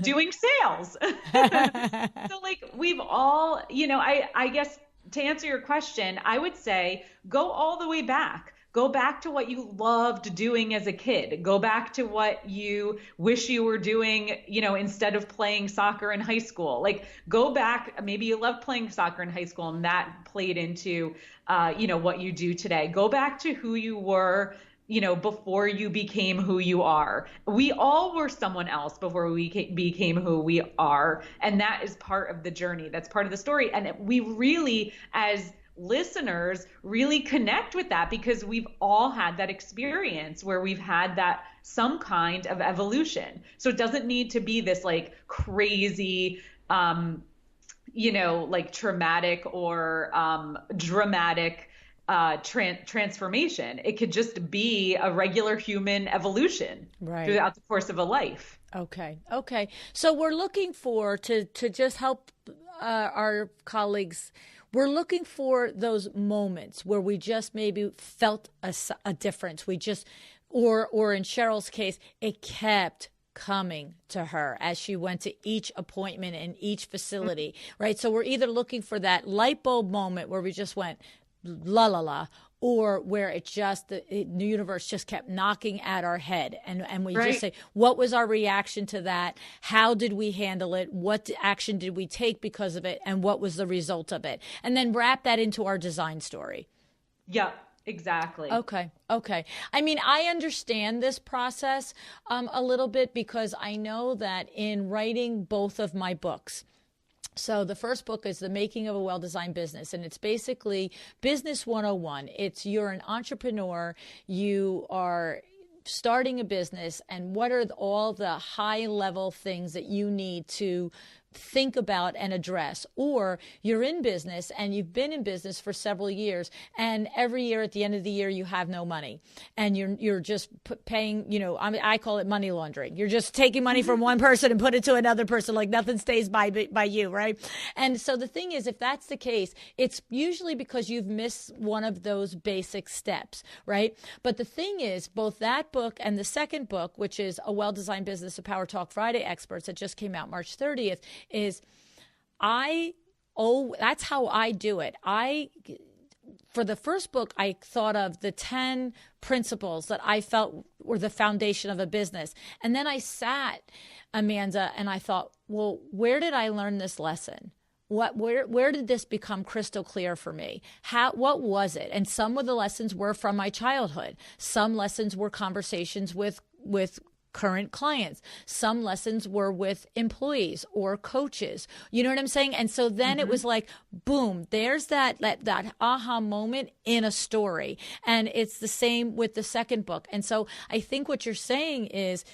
doing sales. So like we've all, I guess to answer your question, I would say go all the way back. Go back to what you loved doing as a kid. Go back to what you wish you were doing, instead of playing soccer in high school. Like go back, maybe you loved playing soccer in high school and that played into, what you do today. Go back to who you were, before you became who you are. We all were someone else before we became who we are. And that is part of the journey. That's part of the story. And we really, as listeners, really connect with that because we've all had that experience where we've had that some kind of evolution. So it doesn't need to be this like crazy, like traumatic or dramatic transformation. It could just be a regular human evolution throughout the course of a life. Okay. So we're looking for, to just help our colleagues, we're looking for those moments where we just maybe felt a difference. We just, or in Cheryl's case, it kept coming to her as she went to each appointment in each facility, right? So we're either looking for that light bulb moment where we just went, la, la, la, or where it just, the universe just kept knocking at our head. And we just say, what was our reaction to that? How did we handle it? What action did we take because of it? And what was the result of it? And then wrap that into our design story. Yeah, exactly. Okay. I mean, I understand this process a little bit because I know that in writing both of my books, so the first book is The Making of a Well-Designed Business, and it's basically Business 101. You're an entrepreneur, you are starting a business, and what are all the high-level things that you need to think about and address. Or you're in business and you've been in business for several years, and every year at the end of the year you have no money, and you're just paying, I call it money laundering. You're just taking money from one person and put it to another person, like nothing stays by you, right? And so the thing is, if that's the case, it's usually because you've missed one of those basic steps, right? But the thing is, both that book and the second book, which is A Well-Designed Business of Power Talk Friday Experts, that just came out March 30th, is that's how I do it. For the first book, I thought of the 10 principles that I felt were the foundation of a business. And then I sat, Amanda, and I thought, well, where did I learn this lesson? Where did this become crystal clear for me? What was it? And some of the lessons were from my childhood. Some lessons were conversations with current clients. Some lessons were with employees or coaches. You know what I'm saying? And so then it was like, boom, there's that aha moment in a story. And it's the same with the second book. And so I think what you're saying is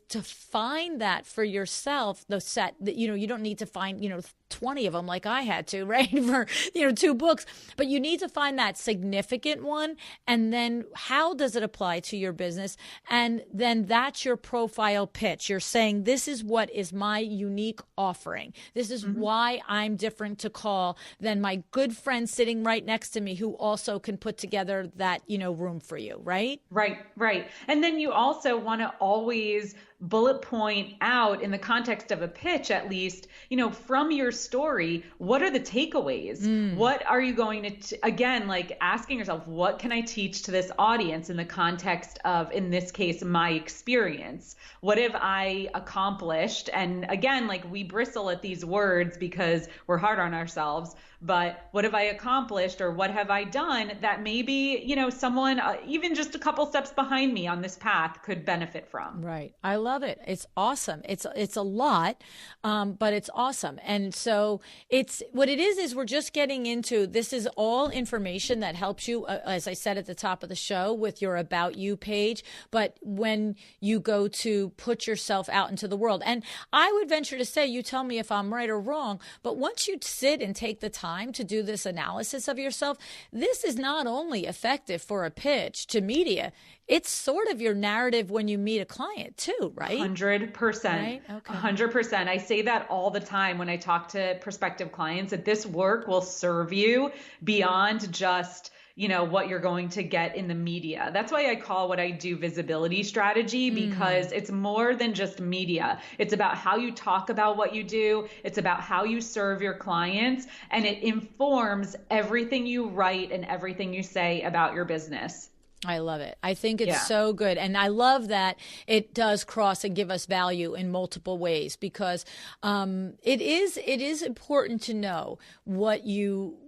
to find that for yourself, you don't need to find, 20 of them like I had to, right? For, 2 books, but you need to find that significant one. And then how does it apply to your business? And then that's your profile pitch. You're saying, this is what is my unique offering. This is why I'm different to call than my good friend sitting right next to me who also can put together that, room for you, right? Right. And then you also want to always bullet point out, in the context of a pitch at least, from your story, what are the takeaways? What are you going to, again, like asking yourself, what can I teach to this audience in the context of, in this case, my experience? What have I accomplished? And again, like we bristle at these words because we're hard on ourselves, but what have I accomplished, or what have I done that maybe, someone even just a couple steps behind me on this path could benefit from? Right. I love it. It's awesome. It's a lot, but it's awesome. And so what it is we're just getting into, this is all information that helps you, as I said at the top of the show, with your About You page. But when you go to put yourself out into the world, and I would venture to say, you tell me if I'm right or wrong, but once you sit and take the time to do this analysis of yourself, this is not only effective for a pitch to media, it's sort of your narrative when you meet a client too, right? 100%. Right? Okay. 100%. I say that all the time when I talk to prospective clients, that this work will serve you beyond just what you're going to get in the media. That's why I call what I do visibility strategy, because it's more than just media. It's about how you talk about what you do. It's about how you serve your clients, and it informs everything you write and everything you say about your business. I love it. I think it's so good. And I love that it does cross and give us value in multiple ways, because it is important to know what you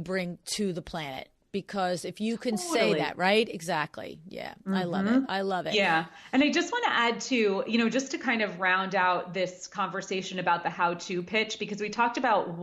bring to the planet. Because if you can say that, right? Exactly. Yeah. I love it. I love it. Yeah. And I just want to add to, just to kind of round out this conversation about the how-to pitch, because we talked about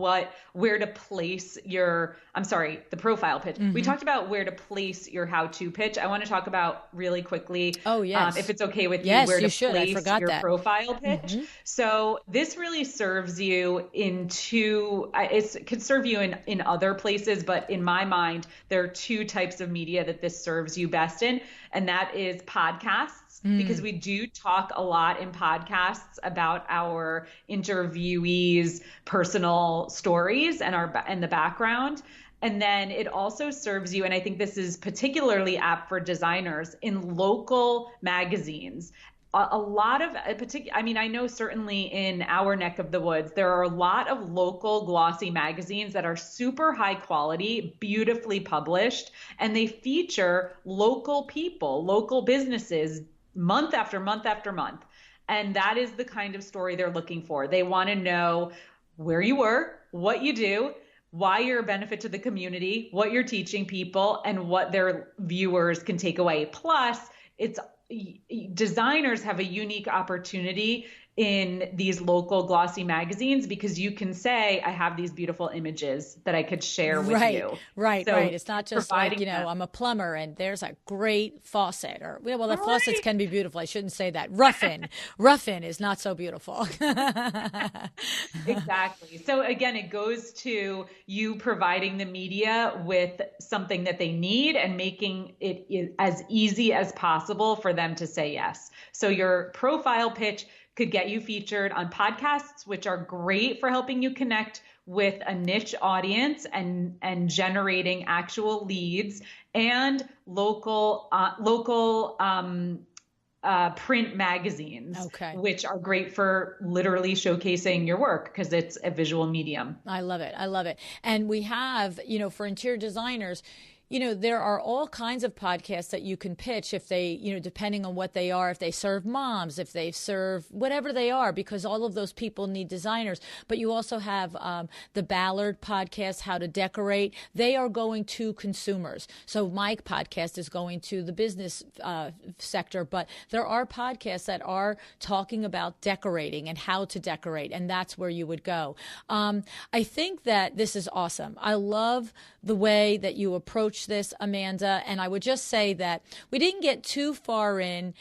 where to place the profile pitch. We talked about where to place your how-to pitch. I want to talk about really quickly, if it's okay with you, where to place your profile pitch. So this really serves you it could serve you in other places, but in my mind, there are 2 types of media that this serves you best in, and that is podcasts, because we do talk a lot in podcasts about our interviewees' personal stories and the background. And then it also serves you, and I think this is particularly apt for designers, in local magazines. A lot of, I know certainly in our neck of the woods, there are a lot of local glossy magazines that are super high quality, beautifully published, and they feature local people, local businesses, month after month after month. And that is the kind of story they're looking for. They want to know where you work, what you do, why you're a benefit to the community, what you're teaching people, and what their viewers can take away. Plus, designers have a unique opportunity in these local glossy magazines, because you can say, I have these beautiful images that I could share with you. Right. It's not just like, them. I'm a plumber and there's a great faucet, or, well, the faucets Right. can be beautiful. I shouldn't say that. Ruffin is not so beautiful. Exactly. So again, it goes to you providing the media with something that they need and making it as easy as possible for them to say yes. So your profile pitch could get you featured on podcasts, which are great for helping you connect with a niche audience and generating actual leads, and local print magazines, Okay. which are great for literally showcasing your work because it's a visual medium. I love it. And we have, for interior designers, there are all kinds of podcasts that you can pitch if they, depending on what they are, if they serve moms, if they serve whatever they are, because all of those people need designers. But you also have the Ballard podcast, How to Decorate. They are going to consumers. So my podcast is going to the business sector, but there are podcasts that are talking about decorating and how to decorate, and that's where you would go. I think that this is awesome. I love the way that you approach this, Amanda, and I would just say that we didn't get too far in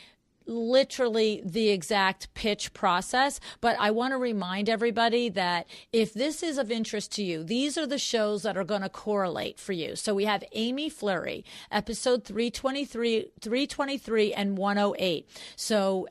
literally the exact pitch process, but I want to remind everybody that if this is of interest to you, these are the shows that are going to correlate for you. So we have Amy Fleury, episode 323 and 108. So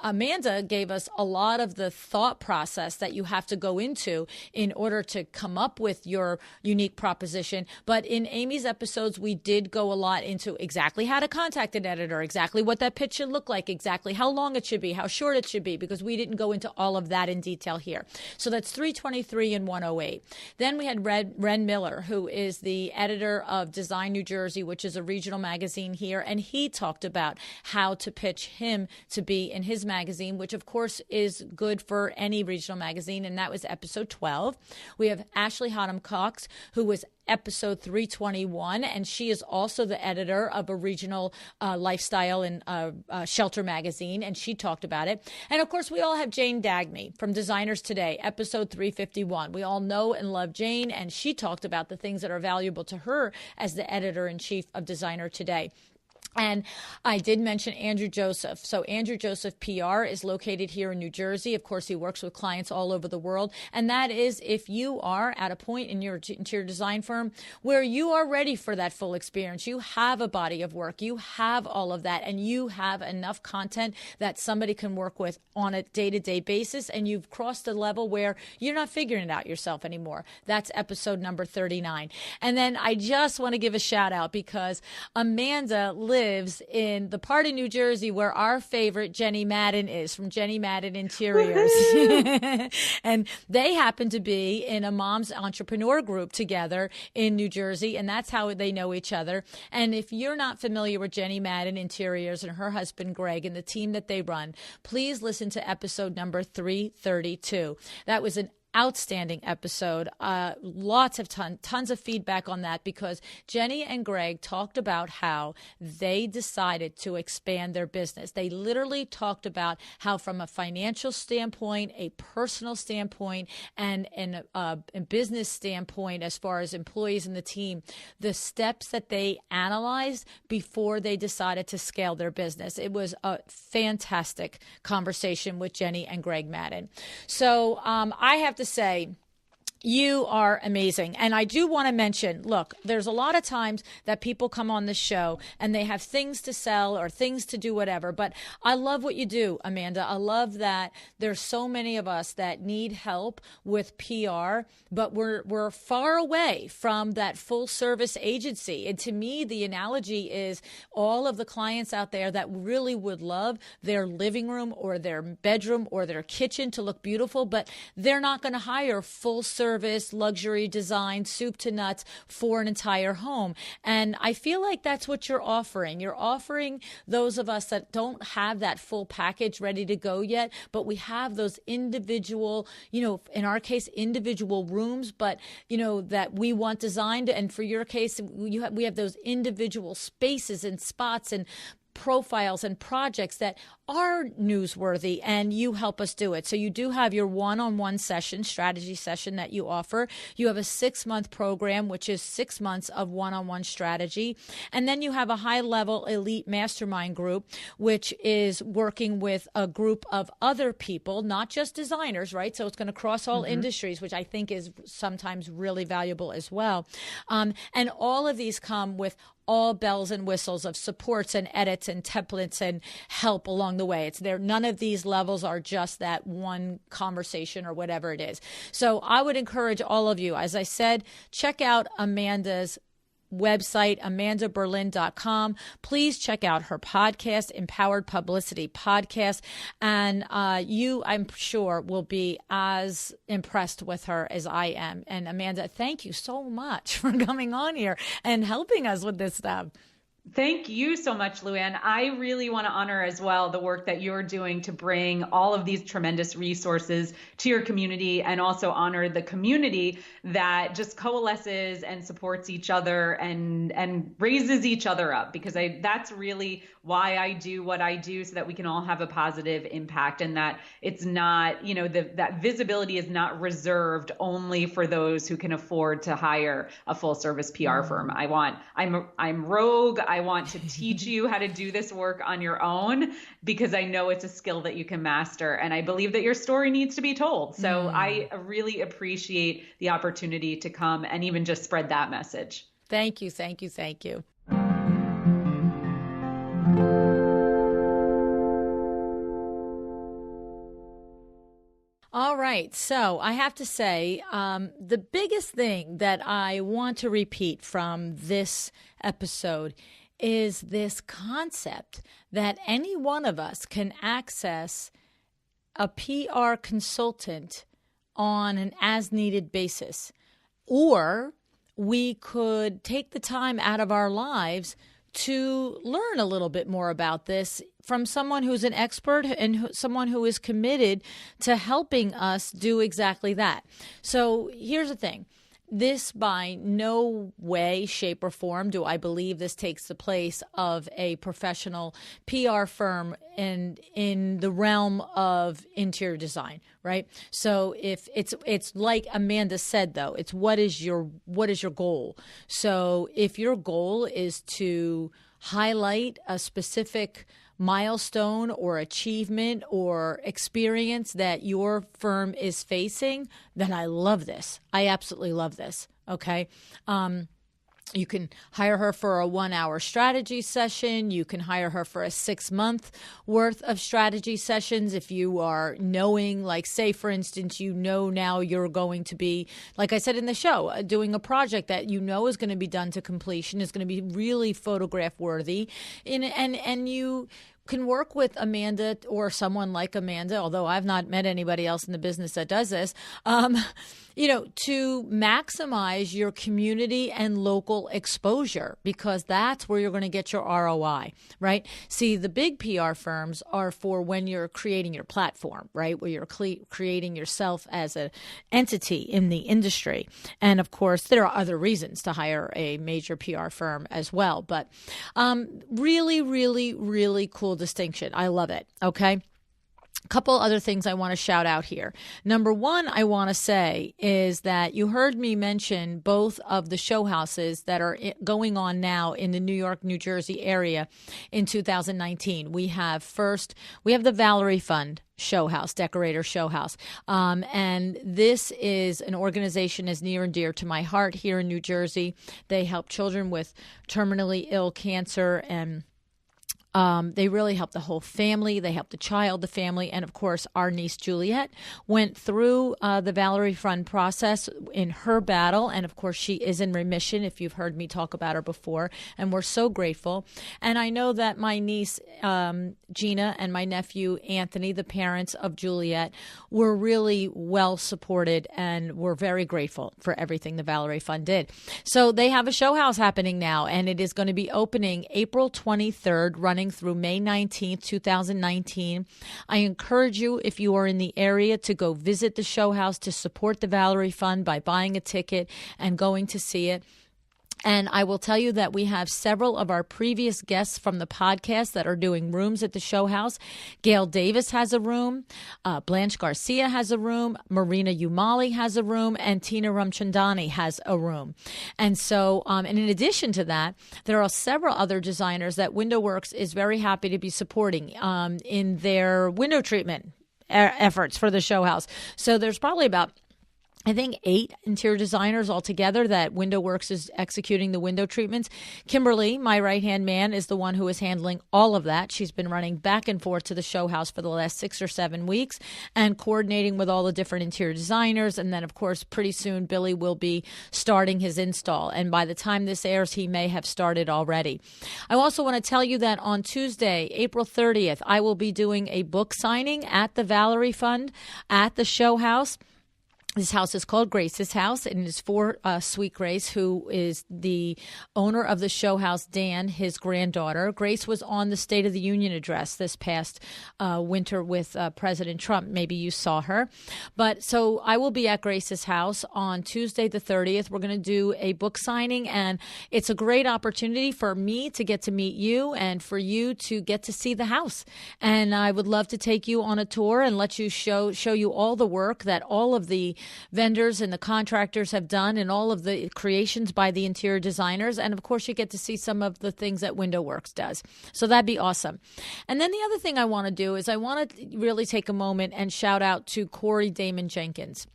Amanda gave us a lot of the thought process that you have to go into in order to come up with your unique proposition. But in Amy's episodes, we did go a lot into exactly how to contact an editor, exactly what that pitch should look like, exactly how long it should be, how short it should be, because we didn't go into all of that in detail here. So that's 323 and 108. Then we had Ren Miller, who is the editor of Design New Jersey, which is a regional magazine here, and he talked about how to pitch him to be in his magazine, which of course is good for any regional magazine, and that was episode 12. We have Ashley Hodham Cox, who was episode 321, and she is also the editor of a regional lifestyle and shelter magazine, and she talked about it. And of course, we all have Jane Dagny from Designers Today, episode 351. We all know and love Jane, and she talked about the things that are valuable to her as the editor-in-chief of Designer Today. And I did mention Andrew Joseph. So Andrew Joseph PR is located here in New Jersey. Of course, he works with clients all over the world. And that is if you are at a point in your interior design firm where you are ready for that full experience, you have a body of work, you have all of that, and you have enough content that somebody can work with on a day-to-day basis, and you've crossed the level where you're not figuring it out yourself anymore. That's episode number 39. And then I just want to give a shout out because Amanda lives in the part of New Jersey where our favorite Jenny Madden is, from Jenny Madden Interiors. And they happen to be in a mom's entrepreneur group together in New Jersey, and that's how they know each other. And if you're not familiar with Jenny Madden Interiors and her husband Greg and the team that they run, please listen to episode number 332. That was an outstanding episode. Lots of tons of feedback on that, because Jenny and Greg talked about how they decided to expand their business. They literally talked about how, from a financial standpoint, a personal standpoint, and a business standpoint, as far as employees in the team, the steps that they analyzed before they decided to scale their business. It was a fantastic conversation with Jenny and Greg Madden. So I have to say, you are amazing. And I do want to mention, look, there's a lot of times that people come on this show and they have things to sell or things to do, whatever. But I love what you do, Amanda. I love that there's so many of us that need help with PR, but we're far away from that full service agency. And to me, the analogy is all of the clients out there that really would love their living room or their bedroom or their kitchen to look beautiful, but they're not going to hire full service luxury design, soup to nuts, for an entire home. And I feel like that's what you're offering. You're offering those of us that don't have that full package ready to go yet, but we have those individual, in our case, individual rooms, but, that we want designed. And for your case, we have those individual spaces and spots and profiles and projects that are newsworthy, and you help us do it. So you do have your one-on-one session, strategy session that you offer. You have a 6-month program, which is 6 months of one-on-one strategy. And then you have a high-level elite mastermind group, which is working with a group of other people, not just designers, right? So it's going to cross all industries, which I think is sometimes really valuable as well. And all of these come with all bells and whistles of supports and edits and templates and help along the way. It's there. None of these levels are just that one conversation or whatever it is. So I would encourage all of you, as I said, check out Amanda's website, amandaberlin.com. Please check out her podcast, Empowered Publicity Podcast. And you, I'm sure, will be as impressed with her as I am. And Amanda, thank you so much for coming on here and helping us with this stuff. Thank you so much, LuAnn. I really want to honor as well the work that you're doing to bring all of these tremendous resources to your community, and also honor the community that just coalesces and supports each other and raises each other up, because that's really why I do what I do, so that we can all have a positive impact, and that it's not, that visibility is not reserved only for those who can afford to hire a full service PR firm. I'm rogue. I want to teach you how to do this work on your own, because I know it's a skill that you can master. And I believe that your story needs to be told. So I really appreciate the opportunity to come and even just spread that message. Thank you. Thank you. Thank you. All right. So I have to say, the biggest thing that I want to repeat from this episode is this concept that any one of us can access a PR consultant on an as-needed basis. Or we could take the time out of our lives to learn a little bit more about this from someone who's an expert and someone who is committed to helping us do exactly that. So here's the thing. This by no way, shape, or form do I believe this takes the place of a professional PR firm in the realm of interior design, right? So if it's like Amanda said, though, it's what is your goal? So if your goal is to highlight a specific milestone or achievement or experience that your firm is facing, then I love this. I absolutely love this. Okay. You can hire her for a 1-hour strategy session. You can hire her for a 6-month worth of strategy sessions. If you are knowing, like, say, for instance, now you're going to be, like I said in the show, doing a project that is going to be done to completion, is going to be really photograph worthy. And you can work with Amanda or someone like Amanda, although I've not met anybody else in the business that does this, to maximize your community and local exposure, because that's where you're going to get your ROI, right? See, the big PR firms are for when you're creating your platform, right? Where you're creating yourself as an entity in the industry. And of course, there are other reasons to hire a major PR firm as well. But really, really, really cool distinction. I love it. Okay. A couple other things I want to shout out here. Number one, I want to say is that you heard me mention both of the show houses that are going on now in the New York, New Jersey area in 2019. We have the Valerie Fund show house, decorator show house. And this is an organization as near and dear to my heart here in New Jersey. They help children with terminally ill cancer, and they really help the whole family. They help the child, the family, and of course, our niece Juliet went through the Valerie Fund process in her battle, and of course, she is in remission. If you've heard me talk about her before, and we're so grateful. And I know that my niece Gina and my nephew Anthony, the parents of Juliet, were really well supported, and we're very grateful for everything the Valerie Fund did. So they have a show house happening now, and it is going to be opening April 23rd, running through May 19th, 2019. I encourage you, if you are in the area, to go visit the show house to support the Valerie Fund by buying a ticket and going to see it. And I will tell you that we have several of our previous guests from the podcast that are doing rooms at the show house. Gail Davis has a room. Blanche Garcia has a room. Marina Umali has a room. And Tina Ramchandani has a room. And so, and in addition to that, there are several other designers that WindowWorks is very happy to be supporting in their window treatment efforts for the show house. So there's probably about, I think, 8 interior designers altogether that WindowWorks is executing the window treatments. Kimberly, my right-hand man, is the one who is handling all of that. She's been running back and forth to the show house for the last 6 or 7 weeks and coordinating with all the different interior designers. And then, of course, pretty soon Billy will be starting his install. And by the time this airs, he may have started already. I also want to tell you that on Tuesday, April 30th, I will be doing a book signing at the Valerie Fund at the show house. This house is called Grace's House, and it is for Sweet Grace, who is the owner of the show house, Dan, his granddaughter. Grace was on the State of the Union address this past winter with President Trump. Maybe you saw her. But so I will be at Grace's house on Tuesday the 30th. We're going to do a book signing, and it's a great opportunity for me to get to meet you and for you to get to see the house. And I would love to take you on a tour and let you show you all the work that all of the vendors and the contractors have done and all of the creations by the interior designers. And of course, you get to see some of the things that WindowWorks does. So that'd be awesome. And then the other thing I want to do is I want to really take a moment and shout out to Corey Damon Jenkins.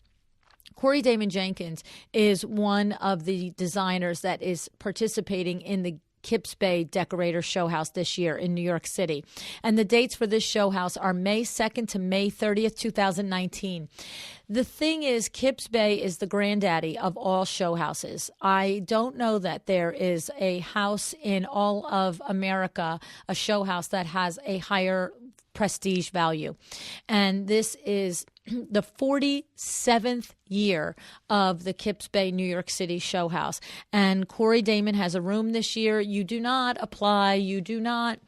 Corey Damon Jenkins is one of the designers that is participating in the Kips Bay Decorator Show House this year in New York City. And the dates for this show house are May 2nd to May 30th, 2019. The thing is, Kips Bay is the granddaddy of all show houses. I don't know that there is a house in all of America, a show house that has a higher prestige value. And this is the 47th year of the Kips Bay, New York City show house. And Corey Damon has a room this year. You do not apply. You do not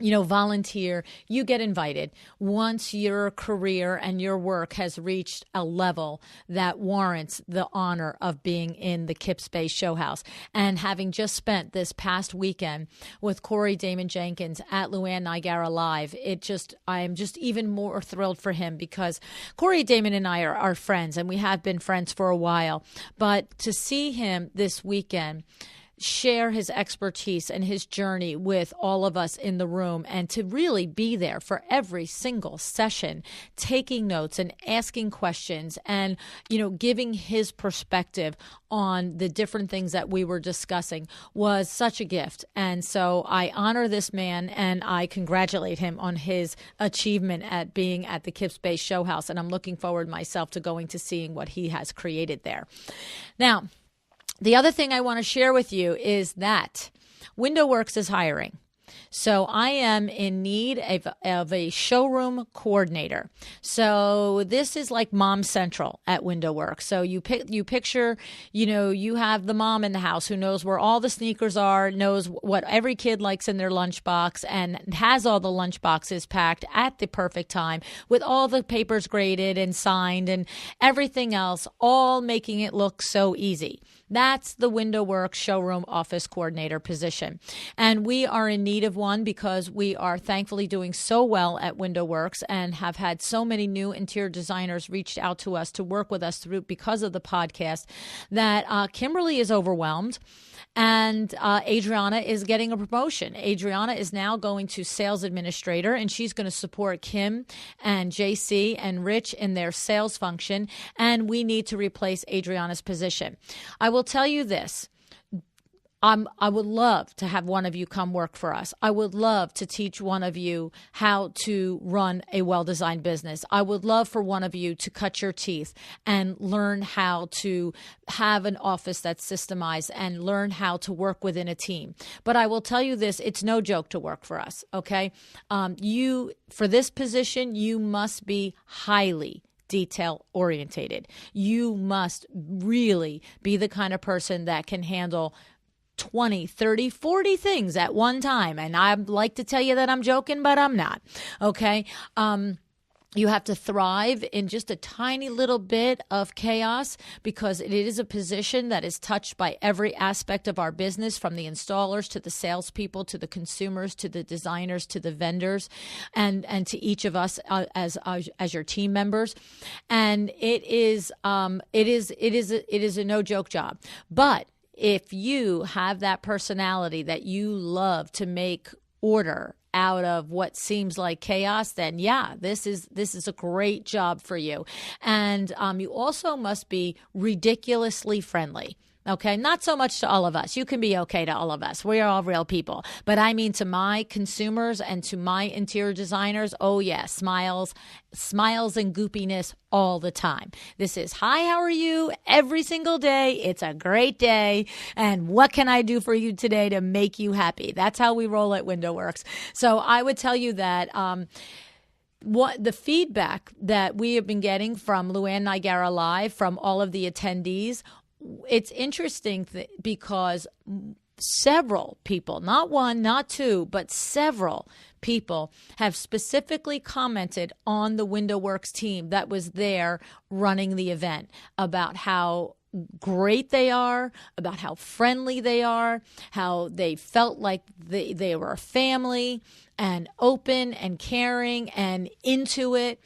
volunteer. You get invited once your career and your work has reached a level that warrants the honor of being in the Kips Bay Show House. And having just spent this past weekend with Corey Damon Jenkins at LuAnn Niagara Live, I'm just even more thrilled for him because Corey Damon and I are friends, and we have been friends for a while. But to see him this weekend share his expertise and his journey with all of us in the room, and to really be there for every single session, taking notes and asking questions and, giving his perspective on the different things that we were discussing was such a gift. And so I honor this man and I congratulate him on his achievement at being at the Kips Bay Show House. And I'm looking forward myself to going to seeing what he has created there. Now, the other thing I want to share with you is that WindowWorks is hiring. So I am in need of a showroom coordinator. So this is like Mom Central at WindowWorks. So you picture, you have the mom in the house who knows where all the sneakers are, knows what every kid likes in their lunchbox, and has all the lunchboxes packed at the perfect time with all the papers graded and signed and everything else, all making it look so easy. That's the WindowWorks showroom office coordinator position. And we are in need of one because we are thankfully doing so well at WindowWorks and have had so many new interior designers reach out to us to work with us through because of the podcast that Kimberly is overwhelmed. And Adriana is getting a promotion. Adriana is now going to sales administrator, and she's going to support Kim and JC and Rich in their sales function. And we need to replace Adriana's position. I will tell you this. I would love to have one of you come work for us. I would love to teach one of you how to run a well-designed business. I would love for one of you to cut your teeth and learn how to have an office that's systemized and learn how to work within a team. But I will tell you this, it's no joke to work for us, okay? For this position, you must be highly detail orientated. You must really be the kind of person that can handle 20, 30, 40 things at one time. And I'd like to tell you that I'm joking, but I'm not. Okay. You have to thrive in just a tiny little bit of chaos, because it is a position that is touched by every aspect of our business, from the installers to the salespeople to the consumers to the designers to the vendors, and to each of us as your team members. And it is a no joke job. But if you have that personality that you love to make order out of what seems like chaos, then yeah, this is a great job for you. And you also must be ridiculously friendly. Okay, not so much to all of us. You can be okay to all of us. We are all real people. But I mean, to my consumers and to my interior designers, oh yeah, smiles and goopiness all the time. This is, hi, how are you? Every single day. It's a great day. And what can I do for you today to make you happy? That's how we roll at WindowWorks. So I would tell you that what the feedback that we have been getting from LuAnn Niagara Live, from all of the attendees, it's interesting because several people, not one, not two, but several people have specifically commented on the WindowWorks team that was there running the event, about how great they are, about how friendly they are, how they felt like they were a family, and open and caring and into it.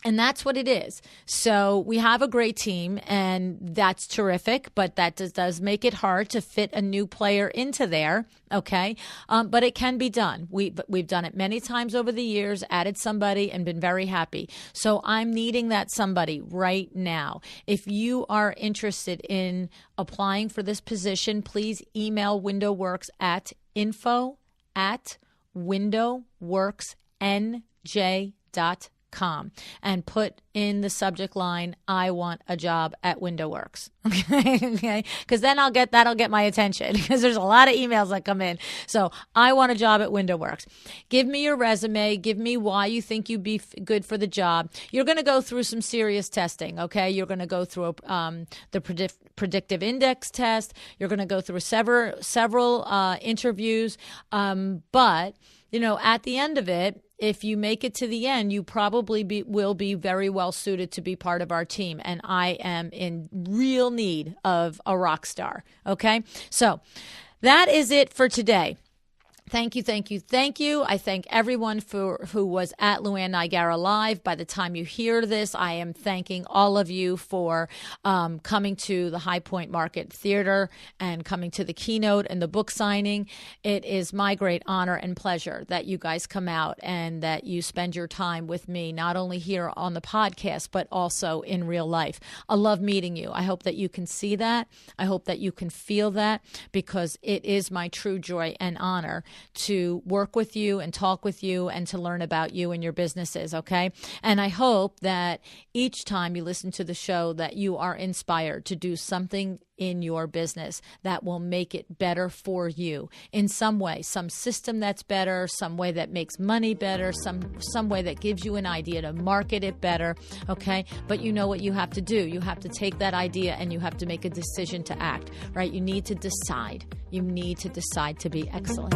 And that's what it is. So we have a great team, and that's terrific, but that does make it hard to fit a new player into there, okay? But it can be done. We've done it many times over the years, added somebody, and been very happy. So I'm needing that somebody right now. If you are interested in applying for this position, please email WindowWorks at info@windowworksnj.com. And put in the subject line, I want a job at WindowWorks. Okay? Because then that'll get my attention, because there's a lot of emails that come in. So I want a job at WindowWorks. Give me your resume. Give me why you think you'd be good for the job. You're going to go through some serious testing. Okay? You're going to go through the predictive index test. You're going to go through several interviews. But at the end of it, if you make it to the end, you probably will be very well suited to be part of our team. And I am in real need of a rock star. Okay? So that is it for today. Thank you, thank you, thank you. I thank everyone who was at LuAnn Niagara Live. By the time you hear this, I am thanking all of you for coming to the High Point Market Theater and coming to the keynote and the book signing. It is my great honor and pleasure that you guys come out and that you spend your time with me, not only here on the podcast, but also in real life. I love meeting you. I hope that you can see that. I hope that you can feel that, because it is my true joy and honor to work with you and talk with you and to learn about you and your businesses, okay? And I hope that each time you listen to the show that you are inspired to do something in your business that will make it better for you in some way, some system that's better, some way that makes money better, some way that gives you an idea to market it better, okay? But you know what you have to do. You have to take that idea and you have to make a decision to act, right? You need to decide. You need to decide to be excellent.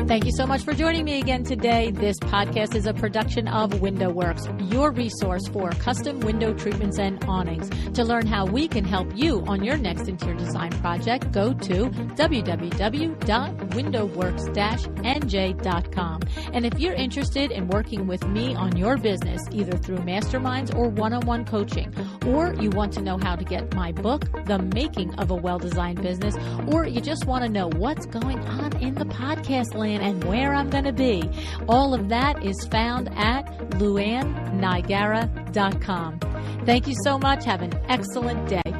Thank you so much for joining me again today. This podcast is a production of WindowWorks, your resource for custom window treatments and awnings. To learn how we can help you on your next interior design project, go to www.windowworks-nj.com. And if you're interested in working with me on your business, either through masterminds or one-on-one coaching, or you want to know how to get my book, The Making of a Well-Designed Business, or you just want to know what's going on in the podcast land and where I'm going to be, all of that is found at LuAnnNiagara.com. Thank you so much. Have an excellent day.